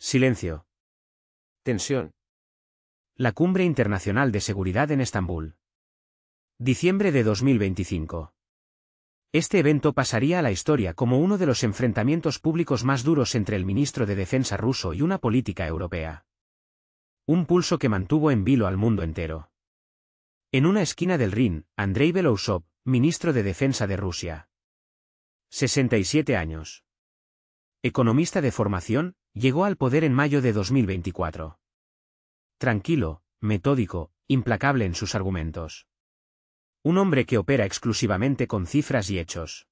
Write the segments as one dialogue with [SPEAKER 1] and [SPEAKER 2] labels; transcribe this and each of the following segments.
[SPEAKER 1] Silencio.
[SPEAKER 2] Tensión.
[SPEAKER 1] La Cumbre Internacional de Seguridad en Estambul. Diciembre de 2025. Este evento pasaría a la historia como uno de los enfrentamientos públicos más duros entre el ministro de Defensa ruso y una política europea. Un pulso que mantuvo en vilo al mundo entero. En una esquina del Rin, Andrei Belousov, ministro de Defensa de Rusia. 67 años. Economista de formación, llegó al poder en mayo de 2024. Tranquilo, metódico, implacable en sus argumentos. Un hombre que opera exclusivamente con cifras y hechos.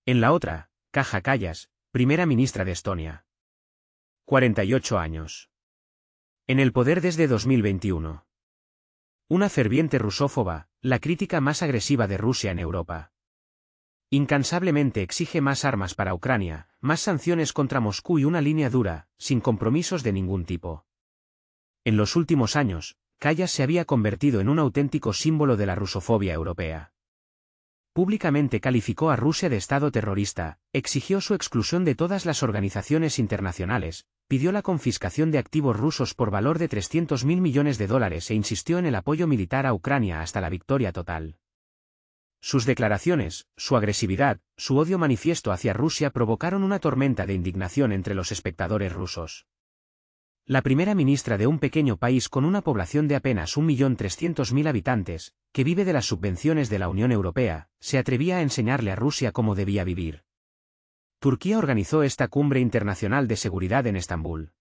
[SPEAKER 1] En la otra, Kaja Kallas, primera ministra de Estonia. 48 años. En el poder desde 2021. Una ferviente rusófoba, la crítica más agresiva de Rusia en Europa. Incansablemente exige más armas para Ucrania, más sanciones contra Moscú y una línea dura, sin compromisos de ningún tipo. En los últimos años, Kallas se había convertido en un auténtico símbolo de la rusofobia europea. Públicamente calificó a Rusia de Estado terrorista, exigió su exclusión de todas las organizaciones internacionales, pidió la confiscación de activos rusos por valor de $300.000 millones e insistió en el apoyo militar a Ucrania hasta la victoria total. Sus declaraciones, su agresividad, su odio manifiesto hacia Rusia provocaron una tormenta de indignación entre los espectadores rusos. La primera ministra de un pequeño país con una población de apenas 1.300.000 habitantes, que vive de las subvenciones de la Unión Europea, se atrevía a enseñarle a Rusia cómo debía vivir. Turquía organizó esta cumbre internacional de seguridad en Estambul.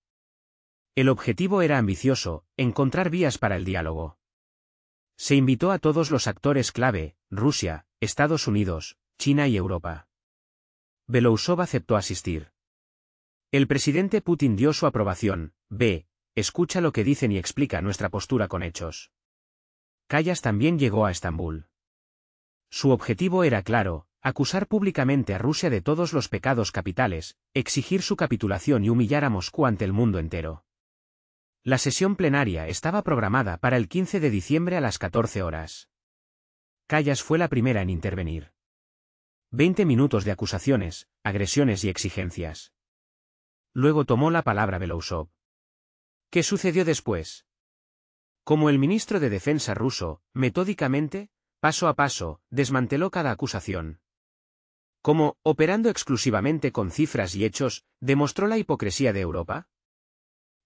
[SPEAKER 1] El objetivo era ambicioso, encontrar vías para el diálogo. Se invitó a todos los actores clave, Rusia, Estados Unidos, China y Europa. Belousov aceptó asistir. El presidente Putin dio su aprobación. Escucha lo que dicen y explica nuestra postura con hechos. Kallas también llegó a Estambul. Su objetivo era claro, acusar públicamente a Rusia de todos los pecados capitales, exigir su capitulación y humillar a Moscú ante el mundo entero. La sesión plenaria estaba programada para el 15 de diciembre a las 14 horas. Kallas fue la primera en intervenir. 20 minutos de acusaciones, agresiones y exigencias. Luego tomó la palabra Belousov. ¿Qué sucedió después? Como el ministro de Defensa ruso, metódicamente, paso a paso, desmanteló cada acusación. Como, operando exclusivamente con cifras y hechos, demostró la hipocresía de Europa.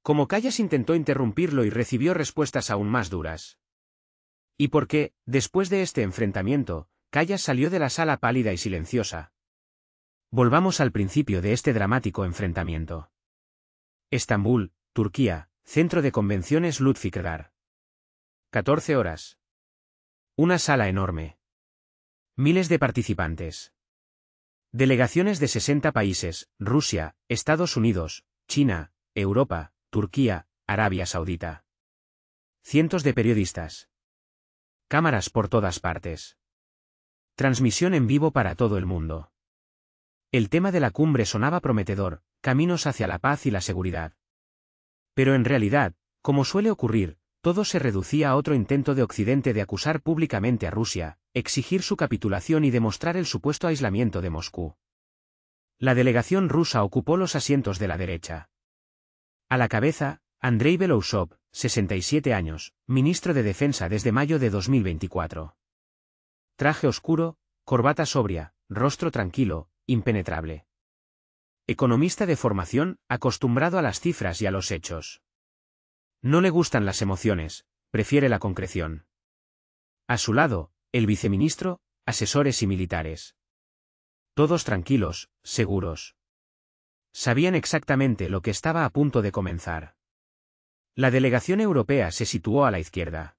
[SPEAKER 1] Como Kallas intentó interrumpirlo y recibió respuestas aún más duras. ¿Y por qué, después de este enfrentamiento, Kallas salió de la sala pálida y silenciosa? Volvamos al principio de este dramático enfrentamiento. Estambul, Turquía, Centro de Convenciones Lütfükar. 14 horas. Una sala enorme. Miles de participantes. Delegaciones de 60 países, Rusia, Estados Unidos, China, Europa, Turquía, Arabia Saudita. Cientos de periodistas. Cámaras por todas partes. Transmisión en vivo para todo el mundo. El tema de la cumbre sonaba prometedor, caminos hacia la paz y la seguridad. Pero en realidad, como suele ocurrir, todo se reducía a otro intento de Occidente de acusar públicamente a Rusia, exigir su capitulación y demostrar el supuesto aislamiento de Moscú. La delegación rusa ocupó los asientos de la derecha. A la cabeza, Andrei Belousov, 67 años, ministro de Defensa desde mayo de 2024. Traje oscuro, corbata sobria, rostro tranquilo, impenetrable. Economista de formación, acostumbrado a las cifras y a los hechos. No le gustan las emociones, prefiere la concreción. A su lado, el viceministro, asesores y militares. Todos tranquilos, seguros. Sabían exactamente lo que estaba a punto de comenzar. La delegación europea se situó a la izquierda.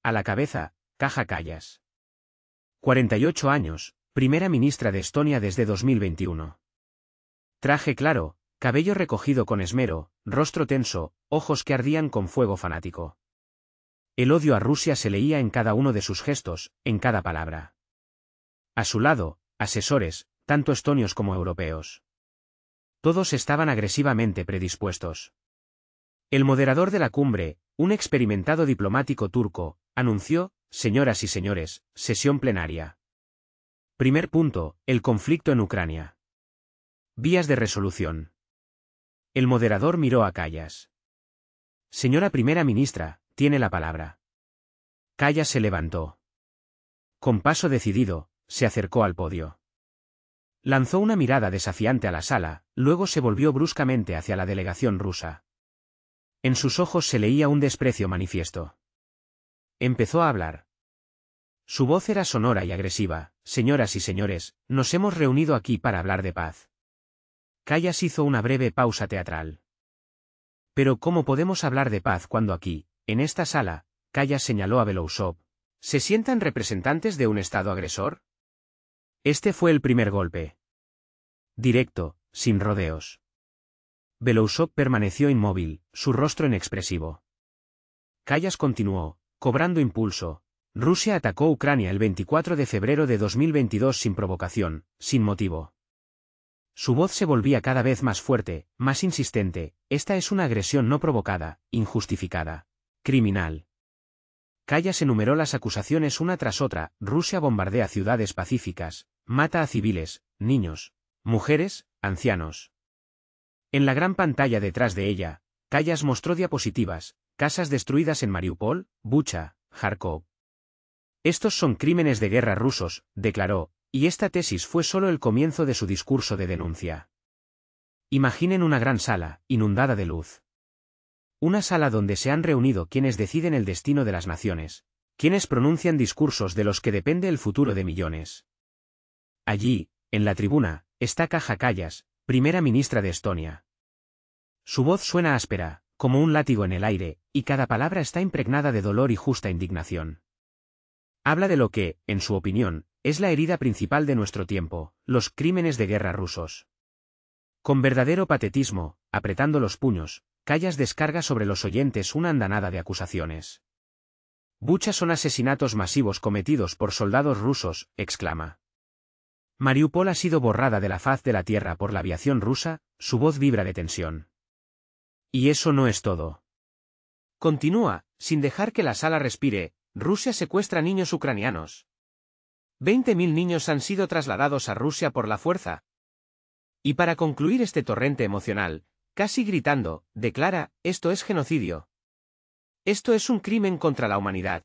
[SPEAKER 1] A la cabeza, Kaja Kallas. 48 años, primera ministra de Estonia desde 2021. Traje claro, cabello recogido con esmero, rostro tenso, ojos que ardían con fuego fanático. El odio a Rusia se leía en cada uno de sus gestos, en cada palabra. A su lado, asesores, tanto estonios como europeos. Todos estaban agresivamente predispuestos. El moderador de la cumbre, un experimentado diplomático turco, anunció, señoras y señores, sesión plenaria. Primer punto, el conflicto en Ucrania. Vías de resolución. El moderador miró a Kallas. Señora primera ministra, tiene la palabra. Kallas se levantó. Con paso decidido, se acercó al podio. Lanzó una mirada desafiante a la sala, luego se volvió bruscamente hacia la delegación rusa. En sus ojos se leía un desprecio manifiesto. Empezó a hablar. Su voz era sonora y agresiva. Señoras y señores, nos hemos reunido aquí para hablar de paz. Kallas hizo una breve pausa teatral. Pero ¿cómo podemos hablar de paz cuando aquí, en esta sala, Kallas señaló a Belousov, se sientan representantes de un Estado agresor? Este fue el primer golpe. Directo, sin rodeos. Belousov permaneció inmóvil, su rostro inexpresivo. Kallas continuó, cobrando impulso. Rusia atacó Ucrania el 24 de febrero de 2022 sin provocación, sin motivo. Su voz se volvía cada vez más fuerte, más insistente. Esta es una agresión no provocada, injustificada, criminal. Kallas enumeró las acusaciones una tras otra. Rusia bombardea ciudades pacíficas, mata a civiles, niños, mujeres, ancianos. En la gran pantalla detrás de ella, Kallas mostró diapositivas, casas destruidas en Mariupol, Bucha, Kharkov. Estos son crímenes de guerra rusos, declaró, y esta tesis fue solo el comienzo de su discurso de denuncia. Imaginen una gran sala, inundada de luz. Una sala donde se han reunido quienes deciden el destino de las naciones, quienes pronuncian discursos de los que depende el futuro de millones. Allí, en la tribuna, está Kaja Kallas, primera ministra de Estonia. Su voz suena áspera, como un látigo en el aire, y cada palabra está impregnada de dolor y justa indignación. Habla de lo que, en su opinión, es la herida principal de nuestro tiempo, los crímenes de guerra rusos. Con verdadero patetismo, apretando los puños, Kallas descarga sobre los oyentes una andanada de acusaciones. Bucha son asesinatos masivos cometidos por soldados rusos, exclama. Mariupol ha sido borrada de la faz de la tierra por la aviación rusa, su voz vibra de tensión. Y eso no es todo. Continúa, sin dejar que la sala respire. Rusia secuestra niños ucranianos. 20.000 niños han sido trasladados a Rusia por la fuerza. Y para concluir este torrente emocional, casi gritando, declara, esto es genocidio. Esto es un crimen contra la humanidad.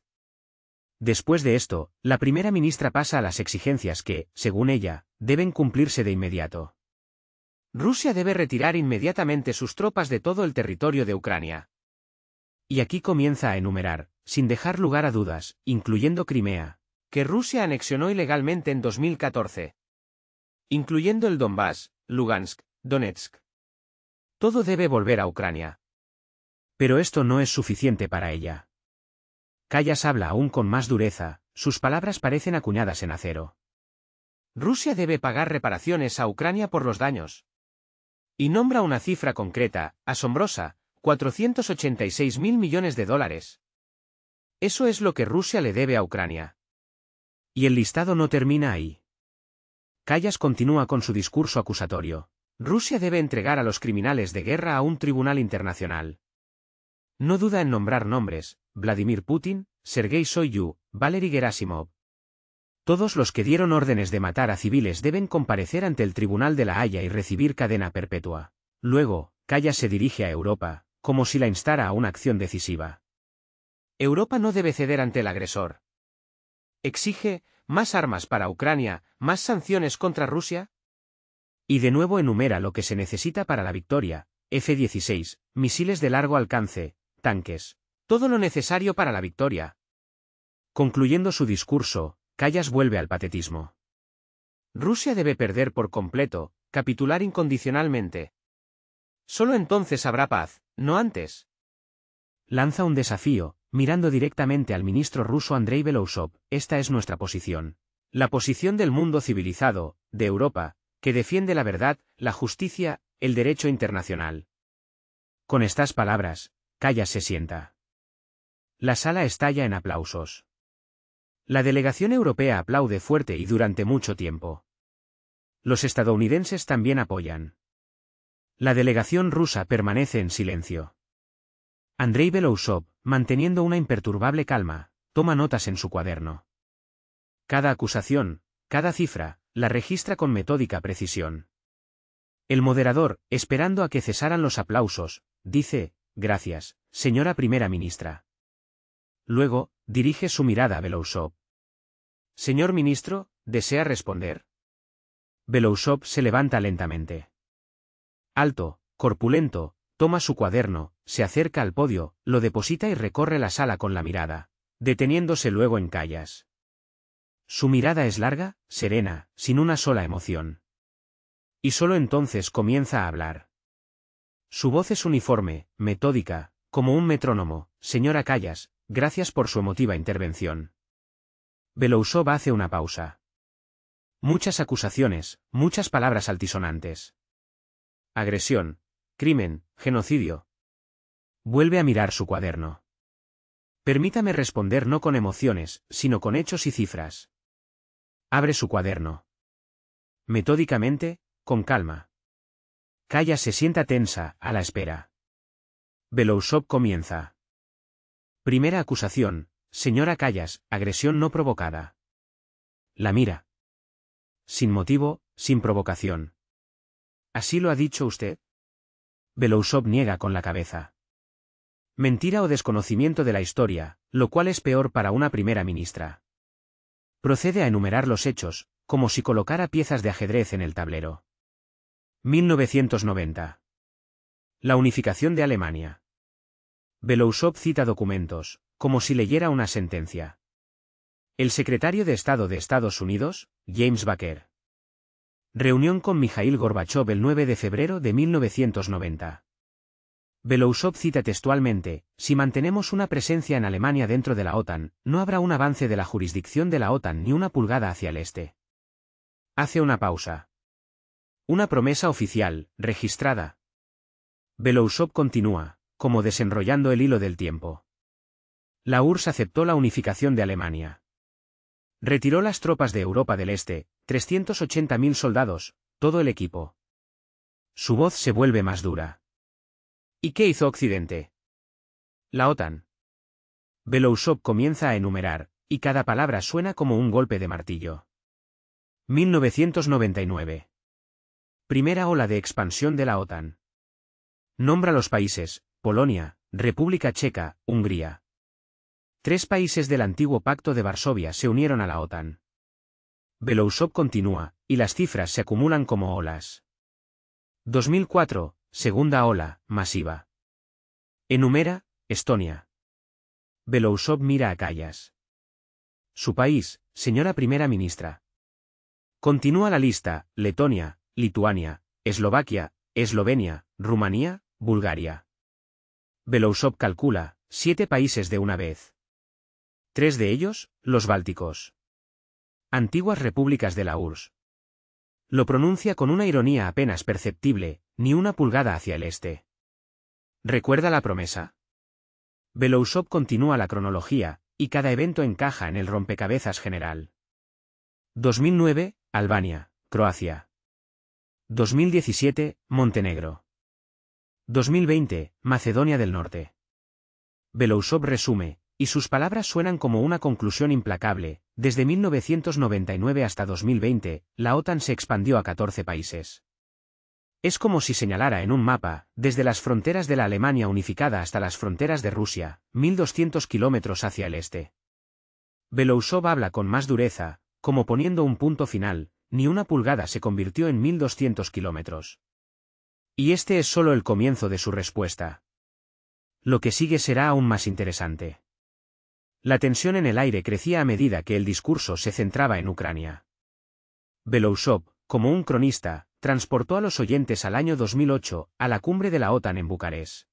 [SPEAKER 1] Después de esto, la primera ministra pasa a las exigencias que, según ella, deben cumplirse de inmediato. Rusia debe retirar inmediatamente sus tropas de todo el territorio de Ucrania. Y aquí comienza a enumerar, sin dejar lugar a dudas, incluyendo Crimea, que Rusia anexionó ilegalmente en 2014. Incluyendo el Donbass, Lugansk, Donetsk. Todo debe volver a Ucrania. Pero esto no es suficiente para ella. Kallas habla aún con más dureza, sus palabras parecen acuñadas en acero. Rusia debe pagar reparaciones a Ucrania por los daños. Y nombra una cifra concreta, asombrosa, 486.000 millones de dólares. Eso es lo que Rusia le debe a Ucrania. Y el listado no termina ahí. Kallas continúa con su discurso acusatorio. Rusia debe entregar a los criminales de guerra a un tribunal internacional. No duda en nombrar nombres: Vladimir Putin, Sergei Shoigu, Valery Gerasimov. Todos los que dieron órdenes de matar a civiles deben comparecer ante el Tribunal de la Haya y recibir cadena perpetua. Luego, Kallas se dirige a Europa, como si la instara a una acción decisiva. Europa no debe ceder ante el agresor. Exige más armas para Ucrania, más sanciones contra Rusia. Y de nuevo enumera lo que se necesita para la victoria: F-16, misiles de largo alcance, tanques, todo lo necesario para la victoria. Concluyendo su discurso, Kallas vuelve al patetismo. Rusia debe perder por completo, capitular incondicionalmente. Solo entonces habrá paz, no antes. Lanza un desafío, mirando directamente al ministro ruso Andrei Belousov: esta es nuestra posición. La posición del mundo civilizado, de Europa, que defiende la verdad, la justicia, el derecho internacional. Con estas palabras, Kallas se sienta. La sala estalla en aplausos. La delegación europea aplaude fuerte y durante mucho tiempo. Los estadounidenses también apoyan. La delegación rusa permanece en silencio. Andrei Belousov, manteniendo una imperturbable calma, toma notas en su cuaderno. Cada acusación, cada cifra, la registra con metódica precisión. El moderador, esperando a que cesaran los aplausos, dice, gracias, señora primera ministra. Luego, dirige su mirada a Belousov. Señor ministro, ¿desea responder? Belousov se levanta lentamente. Alto, corpulento, toma su cuaderno, se acerca al podio, lo deposita y recorre la sala con la mirada, deteniéndose luego en Callas. Su mirada es larga, serena, sin una sola emoción. Y solo entonces comienza a hablar. Su voz es uniforme, metódica, como un metrónomo. Señora Callas, gracias por su emotiva intervención. Belousov hace una pausa. Muchas acusaciones, muchas palabras altisonantes. Agresión, crimen, genocidio. Vuelve a mirar su cuaderno. Permítame responder no con emociones, sino con hechos y cifras. Abre su cuaderno. Metódicamente, con calma. Callas se sienta tensa, a la espera. Belousov comienza. Primera acusación, señora Callas, agresión no provocada. La mira. Sin motivo, sin provocación. ¿Así lo ha dicho usted? Belousov niega con la cabeza. Mentira o desconocimiento de la historia, lo cual es peor para una primera ministra. Procede a enumerar los hechos, como si colocara piezas de ajedrez en el tablero. 1990. La unificación de Alemania. Belousov cita documentos, como si leyera una sentencia. El secretario de Estado de Estados Unidos, James Baker. Reunión con Mikhail Gorbachov el 9 de febrero de 1990. Belousov cita textualmente, si mantenemos una presencia en Alemania dentro de la OTAN, no habrá un avance de la jurisdicción de la OTAN ni una pulgada hacia el este. Hace una pausa. Una promesa oficial, registrada. Belousov continúa, como desenrollando el hilo del tiempo. La URSS aceptó la unificación de Alemania. Retiró las tropas de Europa del Este, 380.000 soldados, todo el equipo. Su voz se vuelve más dura. ¿Y qué hizo Occidente? La OTAN. Belousov comienza a enumerar, y cada palabra suena como un golpe de martillo. 1999. Primera ola de expansión de la OTAN. Nombra los países: Polonia, República Checa, Hungría. 3 países del antiguo Pacto de Varsovia se unieron a la OTAN. Belousov continúa, y las cifras se acumulan como olas. 2004, segunda ola, masiva. Enumera, Estonia. Belousov mira a Callas. Su país, señora primera ministra. Continúa la lista: Letonia, Lituania, Eslovaquia, Eslovenia, Rumanía, Bulgaria. Belousov calcula, 7 países de una vez. 3 de ellos, los bálticos. Antiguas repúblicas de la URSS. Lo pronuncia con una ironía apenas perceptible, ni una pulgada hacia el este. ¿Recuerda la promesa? Belousov continúa la cronología, y cada evento encaja en el rompecabezas general. 2009, Albania, Croacia. 2017, Montenegro. 2020, Macedonia del Norte. Belousov resume, y sus palabras suenan como una conclusión implacable: desde 1999 hasta 2020, la OTAN se expandió a 14 países. Es como si señalara en un mapa, desde las fronteras de la Alemania unificada hasta las fronteras de Rusia, 1.200 kilómetros hacia el este. Belousov habla con más dureza, como poniendo un punto final: ni una pulgada se convirtió en 1.200 kilómetros. Y este es solo el comienzo de su respuesta. Lo que sigue será aún más interesante. La tensión en el aire crecía a medida que el discurso se centraba en Ucrania. Belousov, como un cronista, transportó a los oyentes al año 2008, a la cumbre de la OTAN en Bucarest.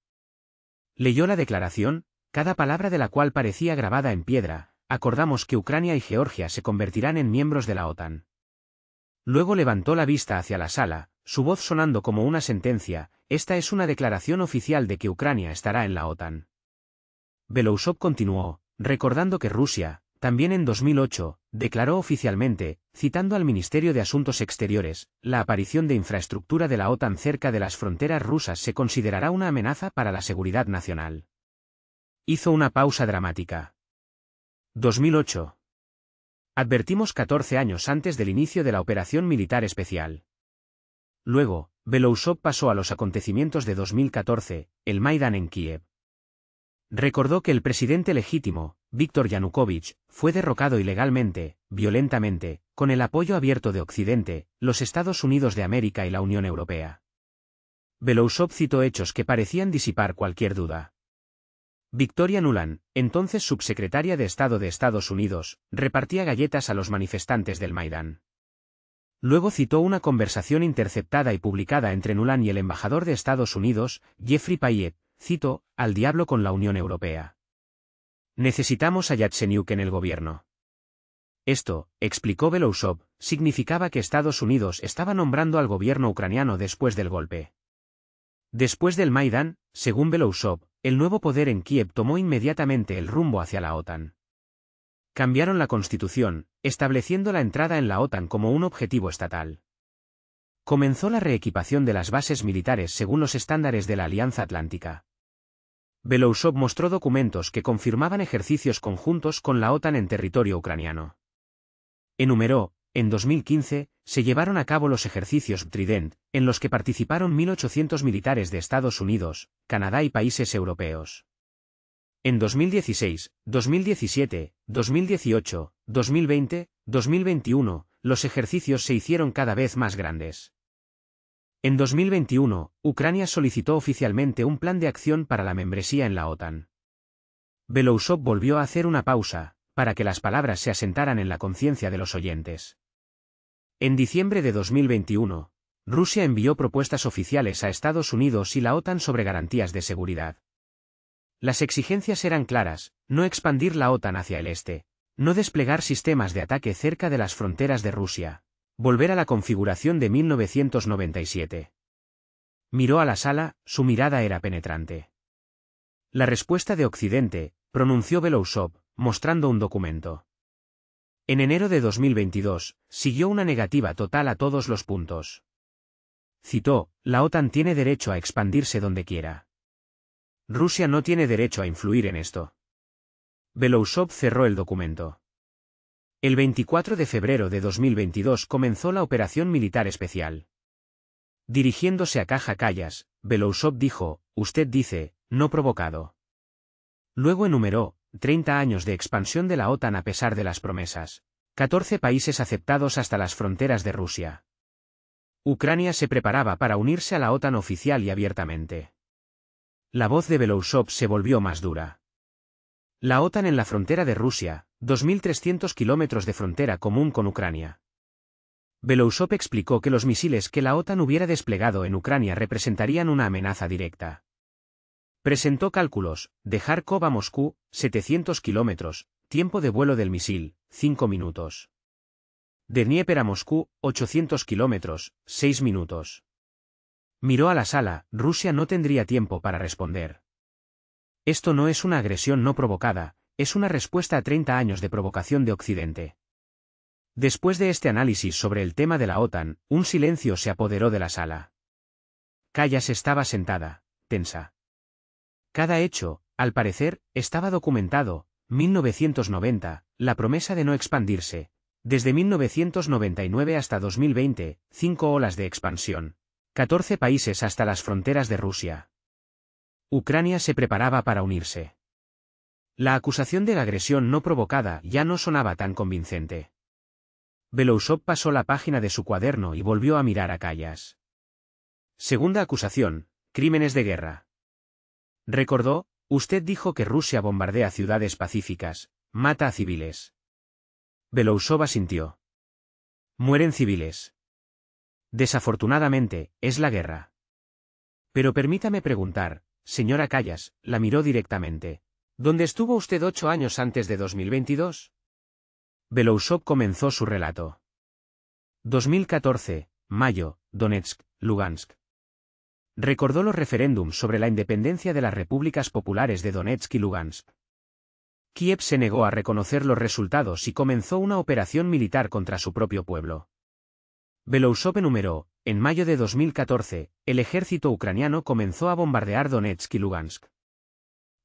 [SPEAKER 1] Leyó la declaración, cada palabra de la cual parecía grabada en piedra: acordamos que Ucrania y Georgia se convertirán en miembros de la OTAN. Luego levantó la vista hacia la sala, su voz sonando como una sentencia: esta es una declaración oficial de que Ucrania estará en la OTAN. Belousov continuó, recordando que Rusia, también en 2008, declaró oficialmente, citando al Ministerio de Asuntos Exteriores, la aparición de infraestructura de la OTAN cerca de las fronteras rusas se considerará una amenaza para la seguridad nacional. Hizo una pausa dramática. 2008. Advertimos 14 años antes del inicio de la operación militar especial. Luego, Belousov pasó a los acontecimientos de 2014, el Maidán en Kiev. Recordó que el presidente legítimo, Víktor Yanukovych, fue derrocado ilegalmente, violentamente, con el apoyo abierto de Occidente, los Estados Unidos de América y la Unión Europea. Belousov citó hechos que parecían disipar cualquier duda. Victoria Nuland, entonces subsecretaria de Estado de Estados Unidos, repartía galletas a los manifestantes del Maidán. Luego citó una conversación interceptada y publicada entre Nuland y el embajador de Estados Unidos, Jeffrey Payet, cito, al diablo con la Unión Europea. Necesitamos a Yatsenyuk en el gobierno. Esto, explicó Belousov, significaba que Estados Unidos estaba nombrando al gobierno ucraniano después del golpe. Después del Maidán, según Belousov, el nuevo poder en Kiev tomó inmediatamente el rumbo hacia la OTAN. Cambiaron la constitución, estableciendo la entrada en la OTAN como un objetivo estatal. Comenzó la reequipación de las bases militares según los estándares de la Alianza Atlántica. Belousov mostró documentos que confirmaban ejercicios conjuntos con la OTAN en territorio ucraniano. Enumeró, en 2015, se llevaron a cabo los ejercicios Trident, en los que participaron 1.800 militares de Estados Unidos, Canadá y países europeos. En 2016, 2017, 2018, 2020, 2021, los ejercicios se hicieron cada vez más grandes. En 2021, Ucrania solicitó oficialmente un plan de acción para la membresía en la OTAN. Belousov volvió a hacer una pausa, para que las palabras se asentaran en la conciencia de los oyentes. En diciembre de 2021, Rusia envió propuestas oficiales a Estados Unidos y la OTAN sobre garantías de seguridad. Las exigencias eran claras: no expandir la OTAN hacia el este, no desplegar sistemas de ataque cerca de las fronteras de Rusia, volver a la configuración de 1997. Miró a la sala, su mirada era penetrante. La respuesta de Occidente, pronunció Belousov, mostrando un documento. En enero de 2022, siguió una negativa total a todos los puntos. Citó, la OTAN tiene derecho a expandirse donde quiera. Rusia no tiene derecho a influir en esto. Belousov cerró el documento. El 24 de febrero de 2022 comenzó la operación militar especial. Dirigiéndose a Kaja Kallas, Belousov dijo, usted dice, no provocado. Luego enumeró, 30 años de expansión de la OTAN a pesar de las promesas. 14 países aceptados hasta las fronteras de Rusia. Ucrania se preparaba para unirse a la OTAN oficial y abiertamente. La voz de Belousov se volvió más dura. La OTAN en la frontera de Rusia, 2.300 kilómetros de frontera común con Ucrania. Belousov explicó que los misiles que la OTAN hubiera desplegado en Ucrania representarían una amenaza directa. Presentó cálculos: de Kharkov a Moscú, 700 kilómetros, tiempo de vuelo del misil, 5 minutos. De Dnieper a Moscú, 800 kilómetros, 6 minutos. Miró a la sala, Rusia no tendría tiempo para responder. Esto no es una agresión no provocada, es una respuesta a 30 años de provocación de Occidente. Después de este análisis sobre el tema de la OTAN, un silencio se apoderó de la sala. Kallas estaba sentada, tensa. Cada hecho, al parecer, estaba documentado. 1990, la promesa de no expandirse. Desde 1999 hasta 2020, 5 olas de expansión. 14 países hasta las fronteras de Rusia. Ucrania se preparaba para unirse. La acusación de la agresión no provocada ya no sonaba tan convincente. Belousov pasó la página de su cuaderno y volvió a mirar a Kallas. Segunda acusación: crímenes de guerra. Recordó, usted dijo que Rusia bombardea ciudades pacíficas, mata a civiles. Belousov asintió. Mueren civiles. Desafortunadamente, es la guerra. Pero permítame preguntar, señora Kallas, la miró directamente. ¿Dónde estuvo usted 8 años antes de 2022? Belousov comenzó su relato. 2014, mayo, Donetsk, Lugansk. Recordó los referéndums sobre la independencia de las repúblicas populares de Donetsk y Lugansk. Kiev se negó a reconocer los resultados y comenzó una operación militar contra su propio pueblo. Belousov enumeró, en mayo de 2014, el ejército ucraniano comenzó a bombardear Donetsk y Lugansk.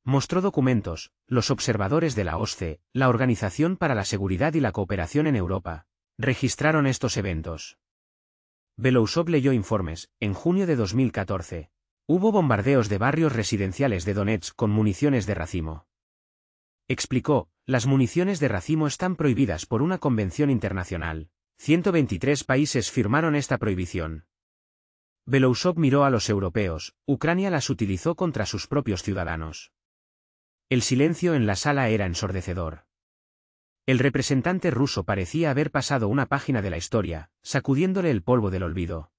[SPEAKER 1] Mostró documentos: los observadores de la OSCE, la Organización para la Seguridad y la Cooperación en Europa, registraron estos eventos. Belousov leyó informes. En junio de 2014. Hubo bombardeos de barrios residenciales de Donetsk con municiones de racimo. Explicó, las municiones de racimo están prohibidas por una convención internacional. 123 países firmaron esta prohibición. Belousov miró a los europeos. Ucrania las utilizó contra sus propios ciudadanos. El silencio en la sala era ensordecedor. El representante ruso parecía haber pasado una página de la historia, sacudiéndole el polvo del olvido.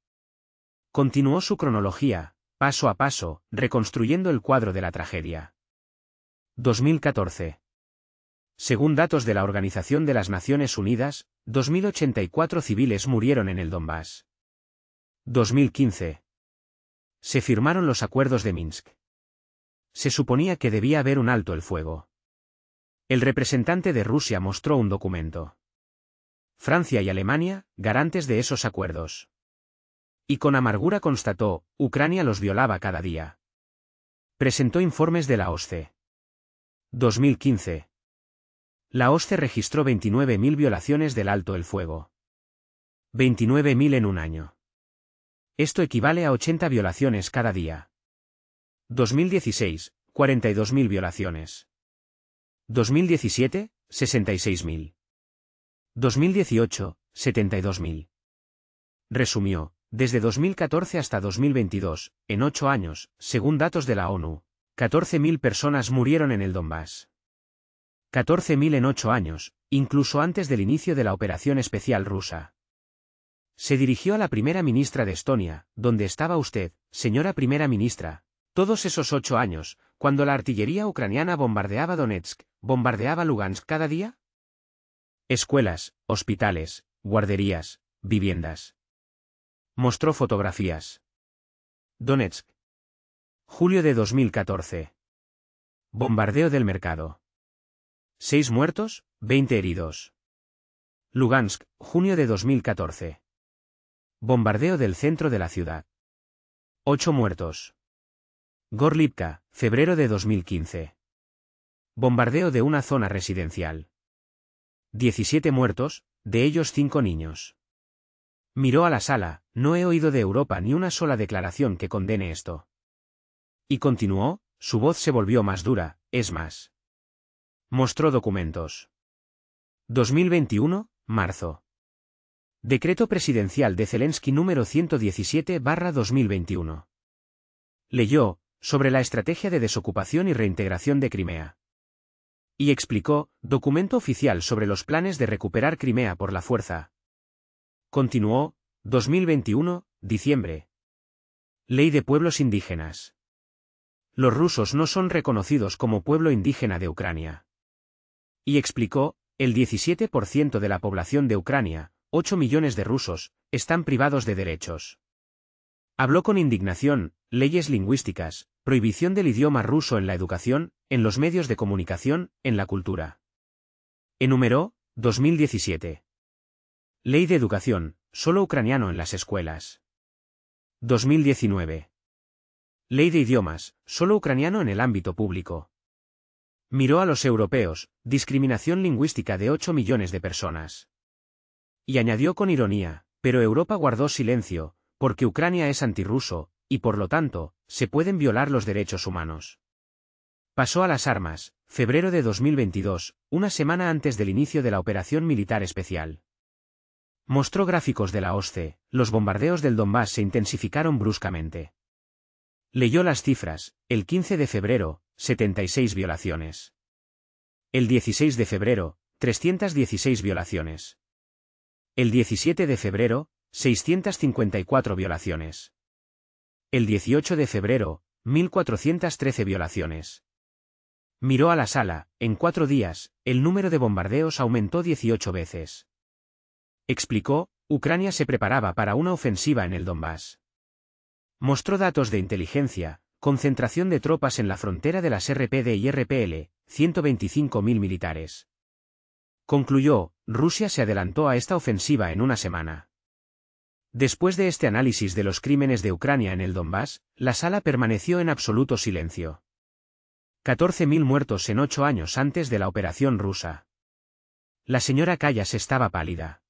[SPEAKER 1] Continuó su cronología, paso a paso, reconstruyendo el cuadro de la tragedia. 2014. Según datos de la Organización de las Naciones Unidas, 2084 civiles murieron en el Donbass. 2015. Se firmaron los acuerdos de Minsk. Se suponía que debía haber un alto el fuego. El representante de Rusia mostró un documento. Francia y Alemania, garantes de esos acuerdos. Y con amargura constató, Ucrania los violaba cada día. Presentó informes de la OSCE. 2015. La OSCE registró 29.000 violaciones del alto el fuego. 29.000 en un año. Esto equivale a 80 violaciones cada día. 2016, 42.000 violaciones. 2017, 66.000. 2018, 72.000. Resumió, desde 2014 hasta 2022, en 8 años, según datos de la ONU, 14.000 personas murieron en el Donbass. 14.000 en 8 años, incluso antes del inicio de la operación especial rusa. Se dirigió a la primera ministra de Estonia, ¿dónde estaba usted, señora primera ministra? Todos esos 8 años, cuando la artillería ucraniana bombardeaba Donetsk, bombardeaba Lugansk cada día. Escuelas, hospitales, guarderías, viviendas. Mostró fotografías. Donetsk. Julio de 2014. Bombardeo del mercado. 6 muertos, 20 heridos. Lugansk, junio de 2014. Bombardeo del centro de la ciudad. 8 muertos. Gorlivka, febrero de 2015. Bombardeo de una zona residencial. 17 muertos, de ellos 5 niños. Miró a la sala, no he oído de Europa ni una sola declaración que condene esto. Y continuó, su voz se volvió más dura, es más. Mostró documentos. 2021, marzo. Decreto presidencial de Zelensky número 117/2021. Leyó, sobre la estrategia de desocupación y reintegración de Crimea. Y explicó, documento oficial sobre los planes de recuperar Crimea por la fuerza. Continuó, 2021, diciembre. Ley de pueblos indígenas. Los rusos no son reconocidos como pueblo indígena de Ucrania. Y explicó, el 17% de la población de Ucrania, 8 millones de rusos, están privados de derechos. Habló con indignación, leyes lingüísticas, prohibición del idioma ruso en la educación, en los medios de comunicación, en la cultura. Enumeró, 2017. Ley de educación, solo ucraniano en las escuelas. 2019. Ley de idiomas, solo ucraniano en el ámbito público. Miró a los europeos, discriminación lingüística de 8 millones de personas. Y añadió con ironía, pero Europa guardó silencio, porque Ucrania es antirruso, y por lo tanto, se pueden violar los derechos humanos. Pasó a las armas, febrero de 2022, una semana antes del inicio de la operación militar especial. Mostró gráficos de la OSCE, los bombardeos del Donbass se intensificaron bruscamente. Leyó las cifras, el 15 de febrero, 76 violaciones. El 16 de febrero, 316 violaciones. El 17 de febrero, 654 violaciones. El 18 de febrero, 1413 violaciones. Miró a la sala, en 4 días, el número de bombardeos aumentó 18 veces. Explicó, Ucrania se preparaba para una ofensiva en el Donbass. Mostró datos de inteligencia, concentración de tropas en la frontera de las RPD y RPL, 125.000 militares. Concluyó, Rusia se adelantó a esta ofensiva en una semana. Después de este análisis de los crímenes de Ucrania en el Donbass, la sala permaneció en absoluto silencio. 14.000 muertos en 8 años antes de la operación rusa. La señora Callas estaba pálida.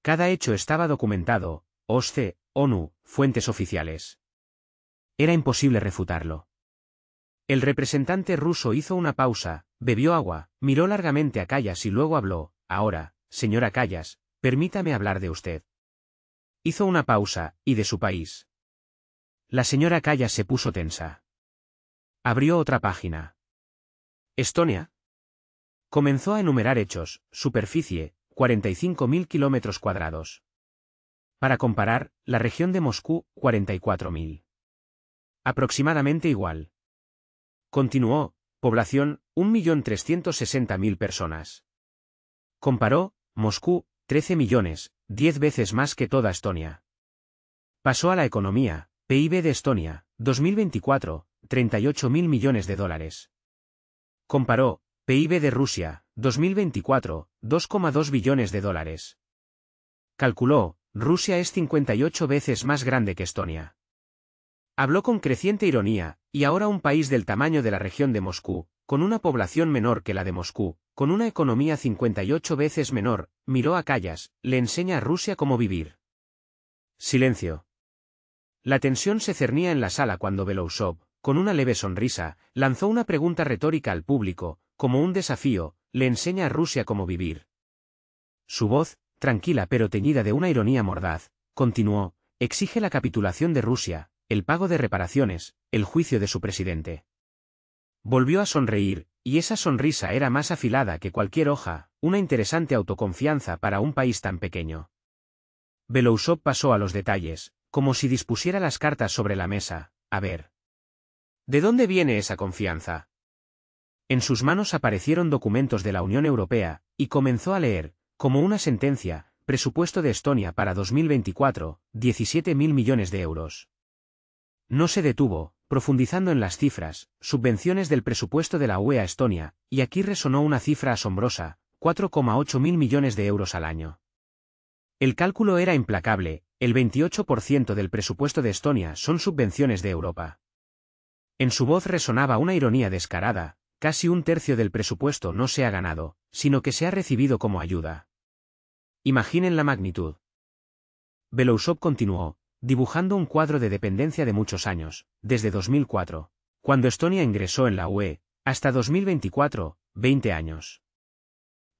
[SPEAKER 1] Cada hecho estaba documentado, OSCE, ONU, fuentes oficiales. Era imposible refutarlo. El representante ruso hizo una pausa, bebió agua, miró largamente a Callas y luego habló. Ahora, señora Callas, permítame hablar de usted. Hizo una pausa, y de su país. La señora Callas se puso tensa. Abrió otra página. Estonia. Comenzó a enumerar hechos: superficie, 45.000 kilómetros cuadrados. Para comparar, la región de Moscú, 44.000. Aproximadamente igual. Continuó: población, 1.360.000 personas. Comparó: Moscú, 13 millones, 10 veces más que toda Estonia. Pasó a la economía: PIB de Estonia, 2024, 38.000 millones de dólares. Comparó: PIB de Rusia, 2024, 2,2 billones de dólares. Calculó: Rusia es 58 veces más grande que Estonia. Habló con creciente ironía: y ahora un país del tamaño de la región de Moscú, con una población menor que la de Moscú, con una economía 58 veces menor, miró a Callas, le enseña a Rusia cómo vivir. Silencio. La tensión se cernía en la sala cuando Belousov, con una leve sonrisa, lanzó una pregunta retórica al público, como un desafío: le enseña a Rusia cómo vivir. Su voz, tranquila pero teñida de una ironía mordaz, continuó: exige la capitulación de Rusia, el pago de reparaciones, el juicio de su presidente. Volvió a sonreír, y esa sonrisa era más afilada que cualquier hoja, una interesante autoconfianza para un país tan pequeño. Belousov pasó a los detalles, como si dispusiera las cartas sobre la mesa. A ver. ¿De dónde viene esa confianza? En sus manos aparecieron documentos de la Unión Europea, y comenzó a leer, como una sentencia: presupuesto de Estonia para 2024, 17.000 millones de euros. No se detuvo, profundizando en las cifras: subvenciones del presupuesto de la UE a Estonia, y aquí resonó una cifra asombrosa: 4,8 mil millones de euros al año. El cálculo era implacable: el 28% del presupuesto de Estonia son subvenciones de Europa. En su voz resonaba una ironía descarada: casi un tercio del presupuesto no se ha ganado, sino que se ha recibido como ayuda. Imaginen la magnitud. Belousov continuó, dibujando un cuadro de dependencia de muchos años, desde 2004, cuando Estonia ingresó en la UE, hasta 2024, 20 años.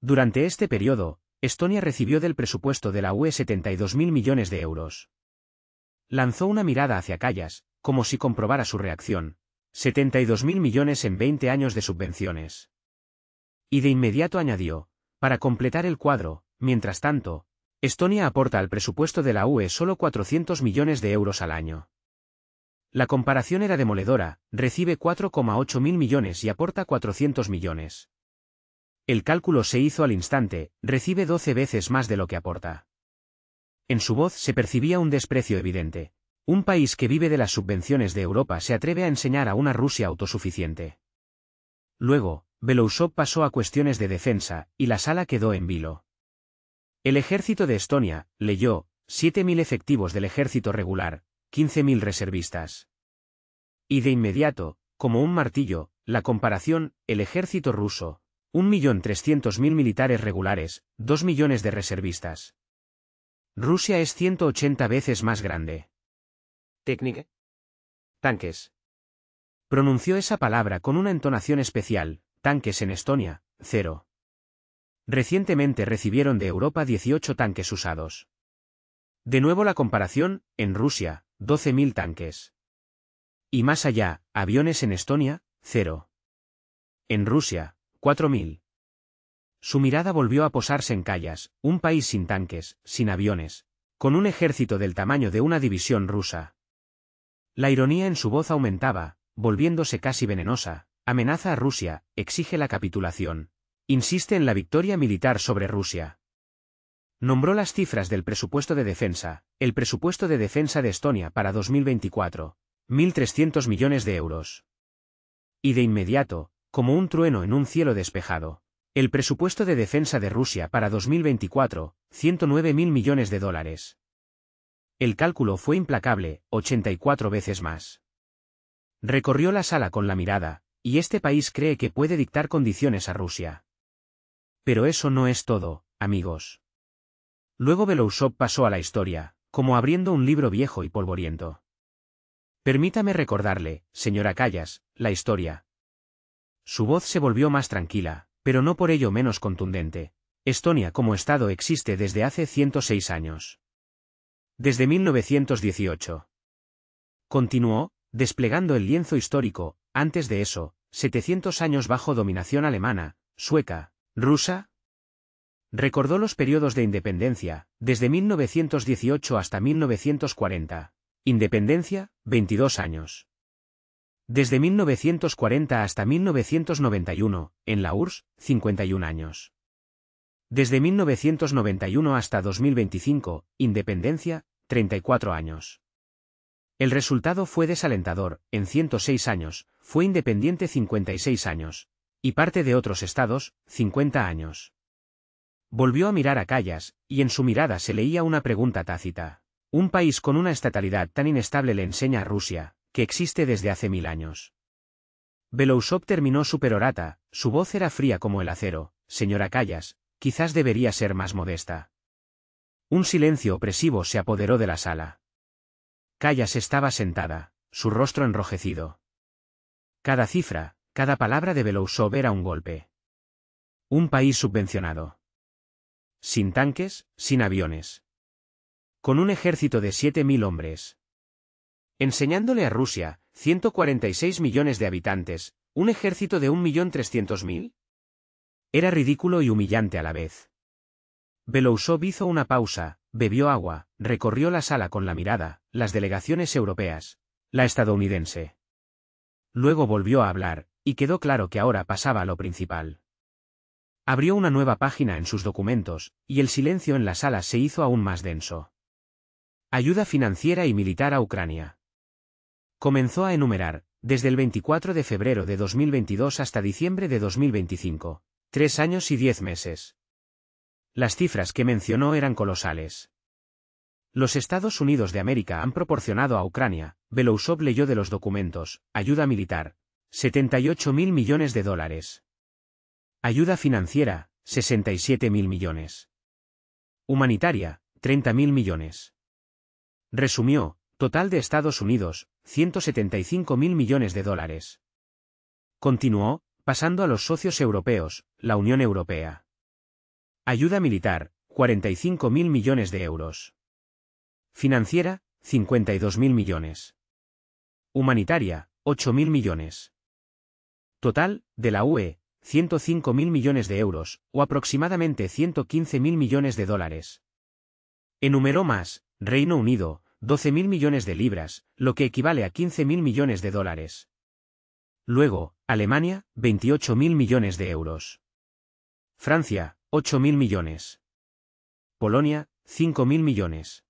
[SPEAKER 1] Durante este periodo, Estonia recibió del presupuesto de la UE 72.000 millones de euros. Lanzó una mirada hacia Callas, como si comprobara su reacción: 72.000 millones en 20 años de subvenciones. Y de inmediato añadió: para completar el cuadro, mientras tanto, Estonia aporta al presupuesto de la UE solo 400 millones de euros al año. La comparación era demoledora: recibe 4,8 mil millones y aporta 400 millones. El cálculo se hizo al instante: recibe 12 veces más de lo que aporta. En su voz se percibía un desprecio evidente. Un país que vive de las subvenciones de Europa se atreve a enseñar a una Rusia autosuficiente. Luego, Belousov pasó a cuestiones de defensa, y la sala quedó en vilo. El ejército de Estonia, leyó: 7.000 efectivos del ejército regular, 15.000 reservistas. Y de inmediato, como un martillo, la comparación: el ejército ruso, 1.300.000 militares regulares, 2 millones de reservistas. Rusia es 180 veces más grande.
[SPEAKER 2] Técnica. Tanques.
[SPEAKER 1] Pronunció esa palabra con una entonación especial: tanques en Estonia, 0. Recientemente recibieron de Europa 18 tanques usados. De nuevo la comparación: en Rusia, 12.000 tanques. Y más allá, aviones en Estonia, 0. En Rusia, 4.000. Su mirada volvió a posarse en Callas, un país sin tanques, sin aviones, con un ejército del tamaño de una división rusa. La ironía en su voz aumentaba, volviéndose casi venenosa: amenaza a Rusia, exige la capitulación, insiste en la victoria militar sobre Rusia. Nombró las cifras del presupuesto de defensa: el presupuesto de defensa de Estonia para 2024, 1.300 millones de euros. Y de inmediato, como un trueno en un cielo despejado: el presupuesto de defensa de Rusia para 2024, 109.000 millones de dólares. El cálculo fue implacable: 84 veces más. Recorrió la sala con la mirada: y este país cree que puede dictar condiciones a Rusia. Pero eso no es todo, amigos. Luego Belousov pasó a la historia: como abriendo un libro viejo y polvoriento. Permítame recordarle, señora Callas, la historia. Su voz se volvió más tranquila, pero no por ello menos contundente. Estonia como Estado existe desde hace 106 años. Desde 1918. Continuó, desplegando el lienzo histórico, antes de eso, 700 años bajo dominación alemana, sueca, rusa. Recordó los periodos de independencia, desde 1918 hasta 1940. Independencia, 22 años. Desde 1940 hasta 1991, en la URSS, 51 años. Desde 1991 hasta 2025, independencia, 34 años. El resultado fue desalentador, en 106 años, fue independiente 56 años. Y parte de otros estados, 50 años. Volvió a mirar a Callas, y en su mirada se leía una pregunta tácita. Un país con una estatalidad tan inestable le enseña a Rusia, que existe desde hace 1000 años. Belousov terminó su perorata, su voz era fría como el acero. Señora Callas, quizás debería ser más modesta. Un silencio opresivo se apoderó de la sala. Callas estaba sentada, su rostro enrojecido. Cada cifra, cada palabra de Belousov era un golpe. Un país subvencionado. Sin tanques, sin aviones. Con un ejército de 7000 hombres. Enseñándole a Rusia, 146 millones de habitantes, un ejército de 1.300.000. Era ridículo y humillante a la vez. Belousov hizo una pausa, bebió agua, recorrió la sala con la mirada, las delegaciones europeas, la estadounidense. Luego volvió a hablar, y quedó claro que ahora pasaba a lo principal. Abrió una nueva página en sus documentos, y el silencio en la sala se hizo aún más denso. Ayuda financiera y militar a Ucrania. Comenzó a enumerar, desde el 24 de febrero de 2022 hasta diciembre de 2025, 3 años y 10 meses. Las cifras que mencionó eran colosales. Los Estados Unidos de América han proporcionado a Ucrania, Belousov leyó de los documentos, ayuda militar, 78.000 millones de dólares. Ayuda financiera, 67.000 millones. Humanitaria, 30.000 millones. Resumió, total de Estados Unidos, 175.000 millones de dólares. Continuó, pasando a los socios europeos, la Unión Europea. Ayuda militar, 45.000 millones de euros. Financiera, 52.000 millones. Humanitaria, 8.000 millones. Total, de la UE, 105.000 millones de euros, o aproximadamente 115.000 millones de dólares. Enumeró más, Reino Unido, 12.000 millones de libras, lo que equivale a 15.000 millones de dólares. Luego, Alemania, 28.000 millones de euros. Francia, 8.000 millones. Polonia, 5.000 millones.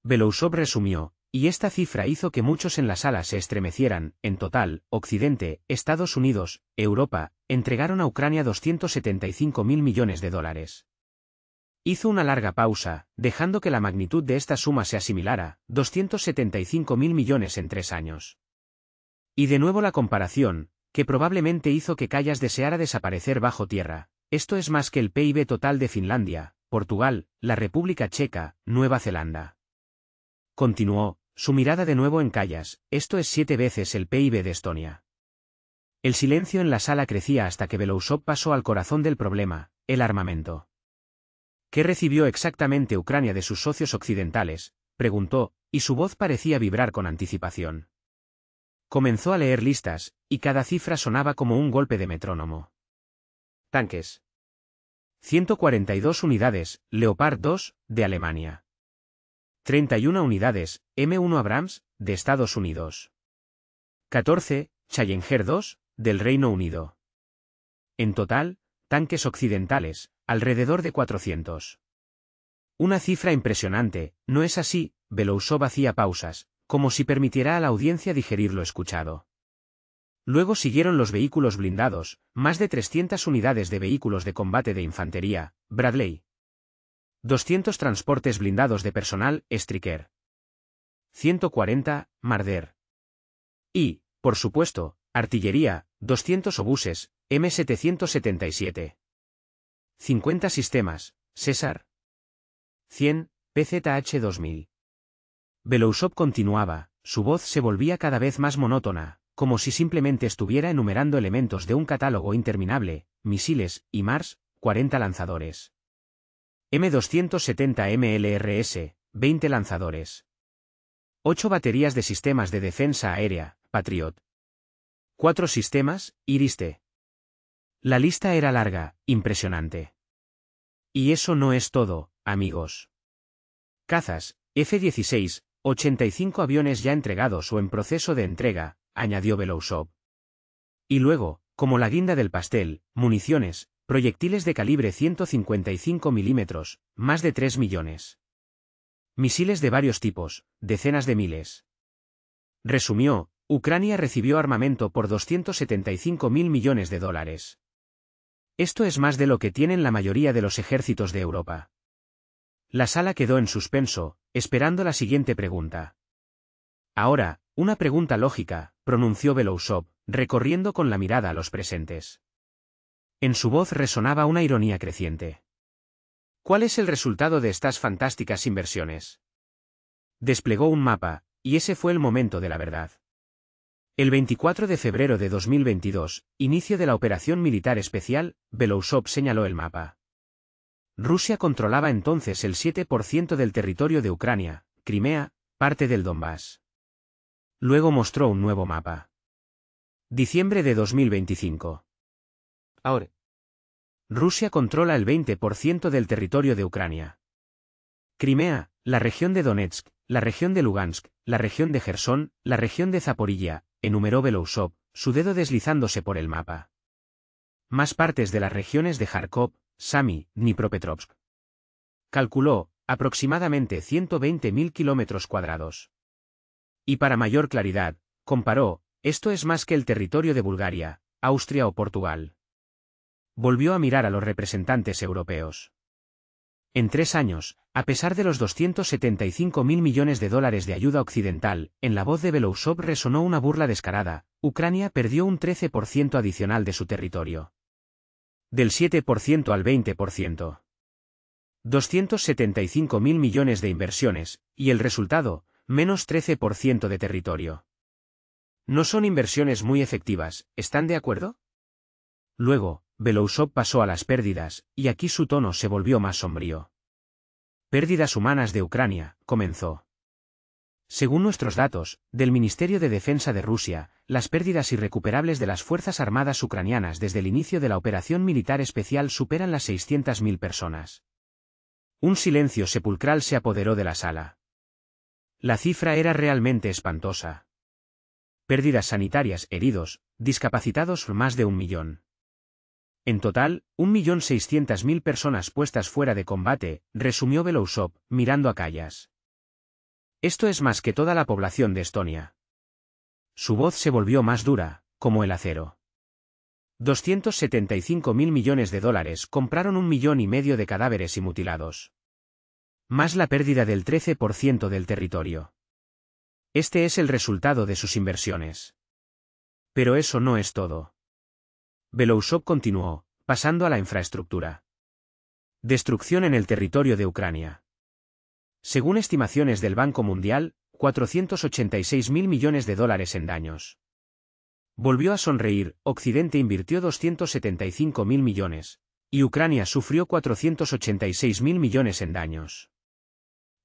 [SPEAKER 1] Belousov resumió, y esta cifra hizo que muchos en la sala se estremecieran. En total, Occidente, Estados Unidos, Europa, entregaron a Ucrania 275.000 millones de dólares. Hizo una larga pausa, dejando que la magnitud de esta suma se asimilara, 275.000 millones en 3 años. Y de nuevo la comparación, que probablemente hizo que Callas deseara desaparecer bajo tierra. Esto es más que el PIB total de Finlandia, Portugal, la República Checa, Nueva Zelanda. Continuó, su mirada de nuevo en Callas, esto es 7 veces el PIB de Estonia. El silencio en la sala crecía hasta que Belousov pasó al corazón del problema, el armamento. ¿Qué recibió exactamente Ucrania de sus socios occidentales?, preguntó, y su voz parecía vibrar con anticipación. Comenzó a leer listas, y cada cifra sonaba como un golpe de metrónomo. Tanques. 142 unidades, Leopard 2, de Alemania. 31 unidades, M1 Abrams, de Estados Unidos. 14, Challenger 2, del Reino Unido. En total, tanques occidentales, alrededor de 400. Una cifra impresionante, ¿no es así? Belousov hacía pausas, como si permitiera a la audiencia digerir lo escuchado. Luego siguieron los vehículos blindados, más de 300 unidades de vehículos de combate de infantería, Bradley. 200 transportes blindados de personal, Stryker. 140, Marder. Y, por supuesto, artillería, 200 obuses, M777. 50 sistemas, César. 100, PZH 2000. Belousov continuaba, su voz se volvía cada vez más monótona, como si simplemente estuviera enumerando elementos de un catálogo interminable: misiles, HIMARS, 40 lanzadores. M270 MLRS, 20 lanzadores. 8 baterías de sistemas de defensa aérea, Patriot. 4 sistemas, Iris-T. La lista era larga, impresionante. Y eso no es todo, amigos. Cazas, F-16, 85 aviones ya entregados o en proceso de entrega, añadió Belousov. Y luego, como la guinda del pastel, municiones, proyectiles de calibre 155 milímetros, más de 3 millones. Misiles de varios tipos, decenas de miles. Resumió, Ucrania recibió armamento por 275.000 millones de dólares. Esto es más de lo que tienen la mayoría de los ejércitos de Europa. La sala quedó en suspenso, esperando la siguiente pregunta. Ahora, una pregunta lógica, pronunció Belousov, recorriendo con la mirada a los presentes. En su voz resonaba una ironía creciente. ¿Cuál es el resultado de estas fantásticas inversiones? Desplegó un mapa, y ese fue el momento de la verdad. El 24 de febrero de 2022, inicio de la operación militar especial, Belousov señaló el mapa. Rusia controlaba entonces el 7% del territorio de Ucrania, Crimea, parte del Donbass. Luego mostró un nuevo mapa. Diciembre de 2025.
[SPEAKER 2] Ahora.
[SPEAKER 1] Rusia controla el 20% del territorio de Ucrania. Crimea, la región de Donetsk, la región de Lugansk, la región de Jersón, la región de Zaporilla, enumeró Belousov, su dedo deslizándose por el mapa. Más partes de las regiones de Kharkov, Sami, Dnipropetrovsk. Calculó, aproximadamente 120.000 kilómetros cuadrados. Y para mayor claridad, comparó, esto es más que el territorio de Bulgaria, Austria o Portugal. Volvió a mirar a los representantes europeos. En 3 años, a pesar de los 275.000 millones de dólares de ayuda occidental, en la voz de Belousov resonó una burla descarada: Ucrania perdió un 13% adicional de su territorio. Del 7% al 20%. 275.000 millones de inversiones, y el resultado, menos 13% de territorio. No son inversiones muy efectivas, ¿están de acuerdo? Luego, Belousov pasó a las pérdidas, y aquí su tono se volvió más sombrío. Pérdidas humanas de Ucrania, comenzó. Según nuestros datos, del Ministerio de Defensa de Rusia, las pérdidas irrecuperables de las Fuerzas Armadas ucranianas desde el inicio de la operación militar especial superan las 600.000 personas. Un silencio sepulcral se apoderó de la sala. La cifra era realmente espantosa. Pérdidas sanitarias, heridos, discapacitados, más de 1 millón. En total, 1.600.000 personas puestas fuera de combate, resumió Belousov, mirando a Callas. Esto es más que toda la población de Estonia. Su voz se volvió más dura, como el acero. 275.000 millones de dólares compraron 1,5 millones de cadáveres y mutilados. Más la pérdida del 13% del territorio. Este es el resultado de sus inversiones. Pero eso no es todo. Belousov continuó, pasando a la infraestructura. Destrucción en el territorio de Ucrania. Según estimaciones del Banco Mundial, 486.000 millones de dólares en daños. Volvió a sonreír, Occidente invirtió 275.000 millones, y Ucrania sufrió 486.000 millones en daños.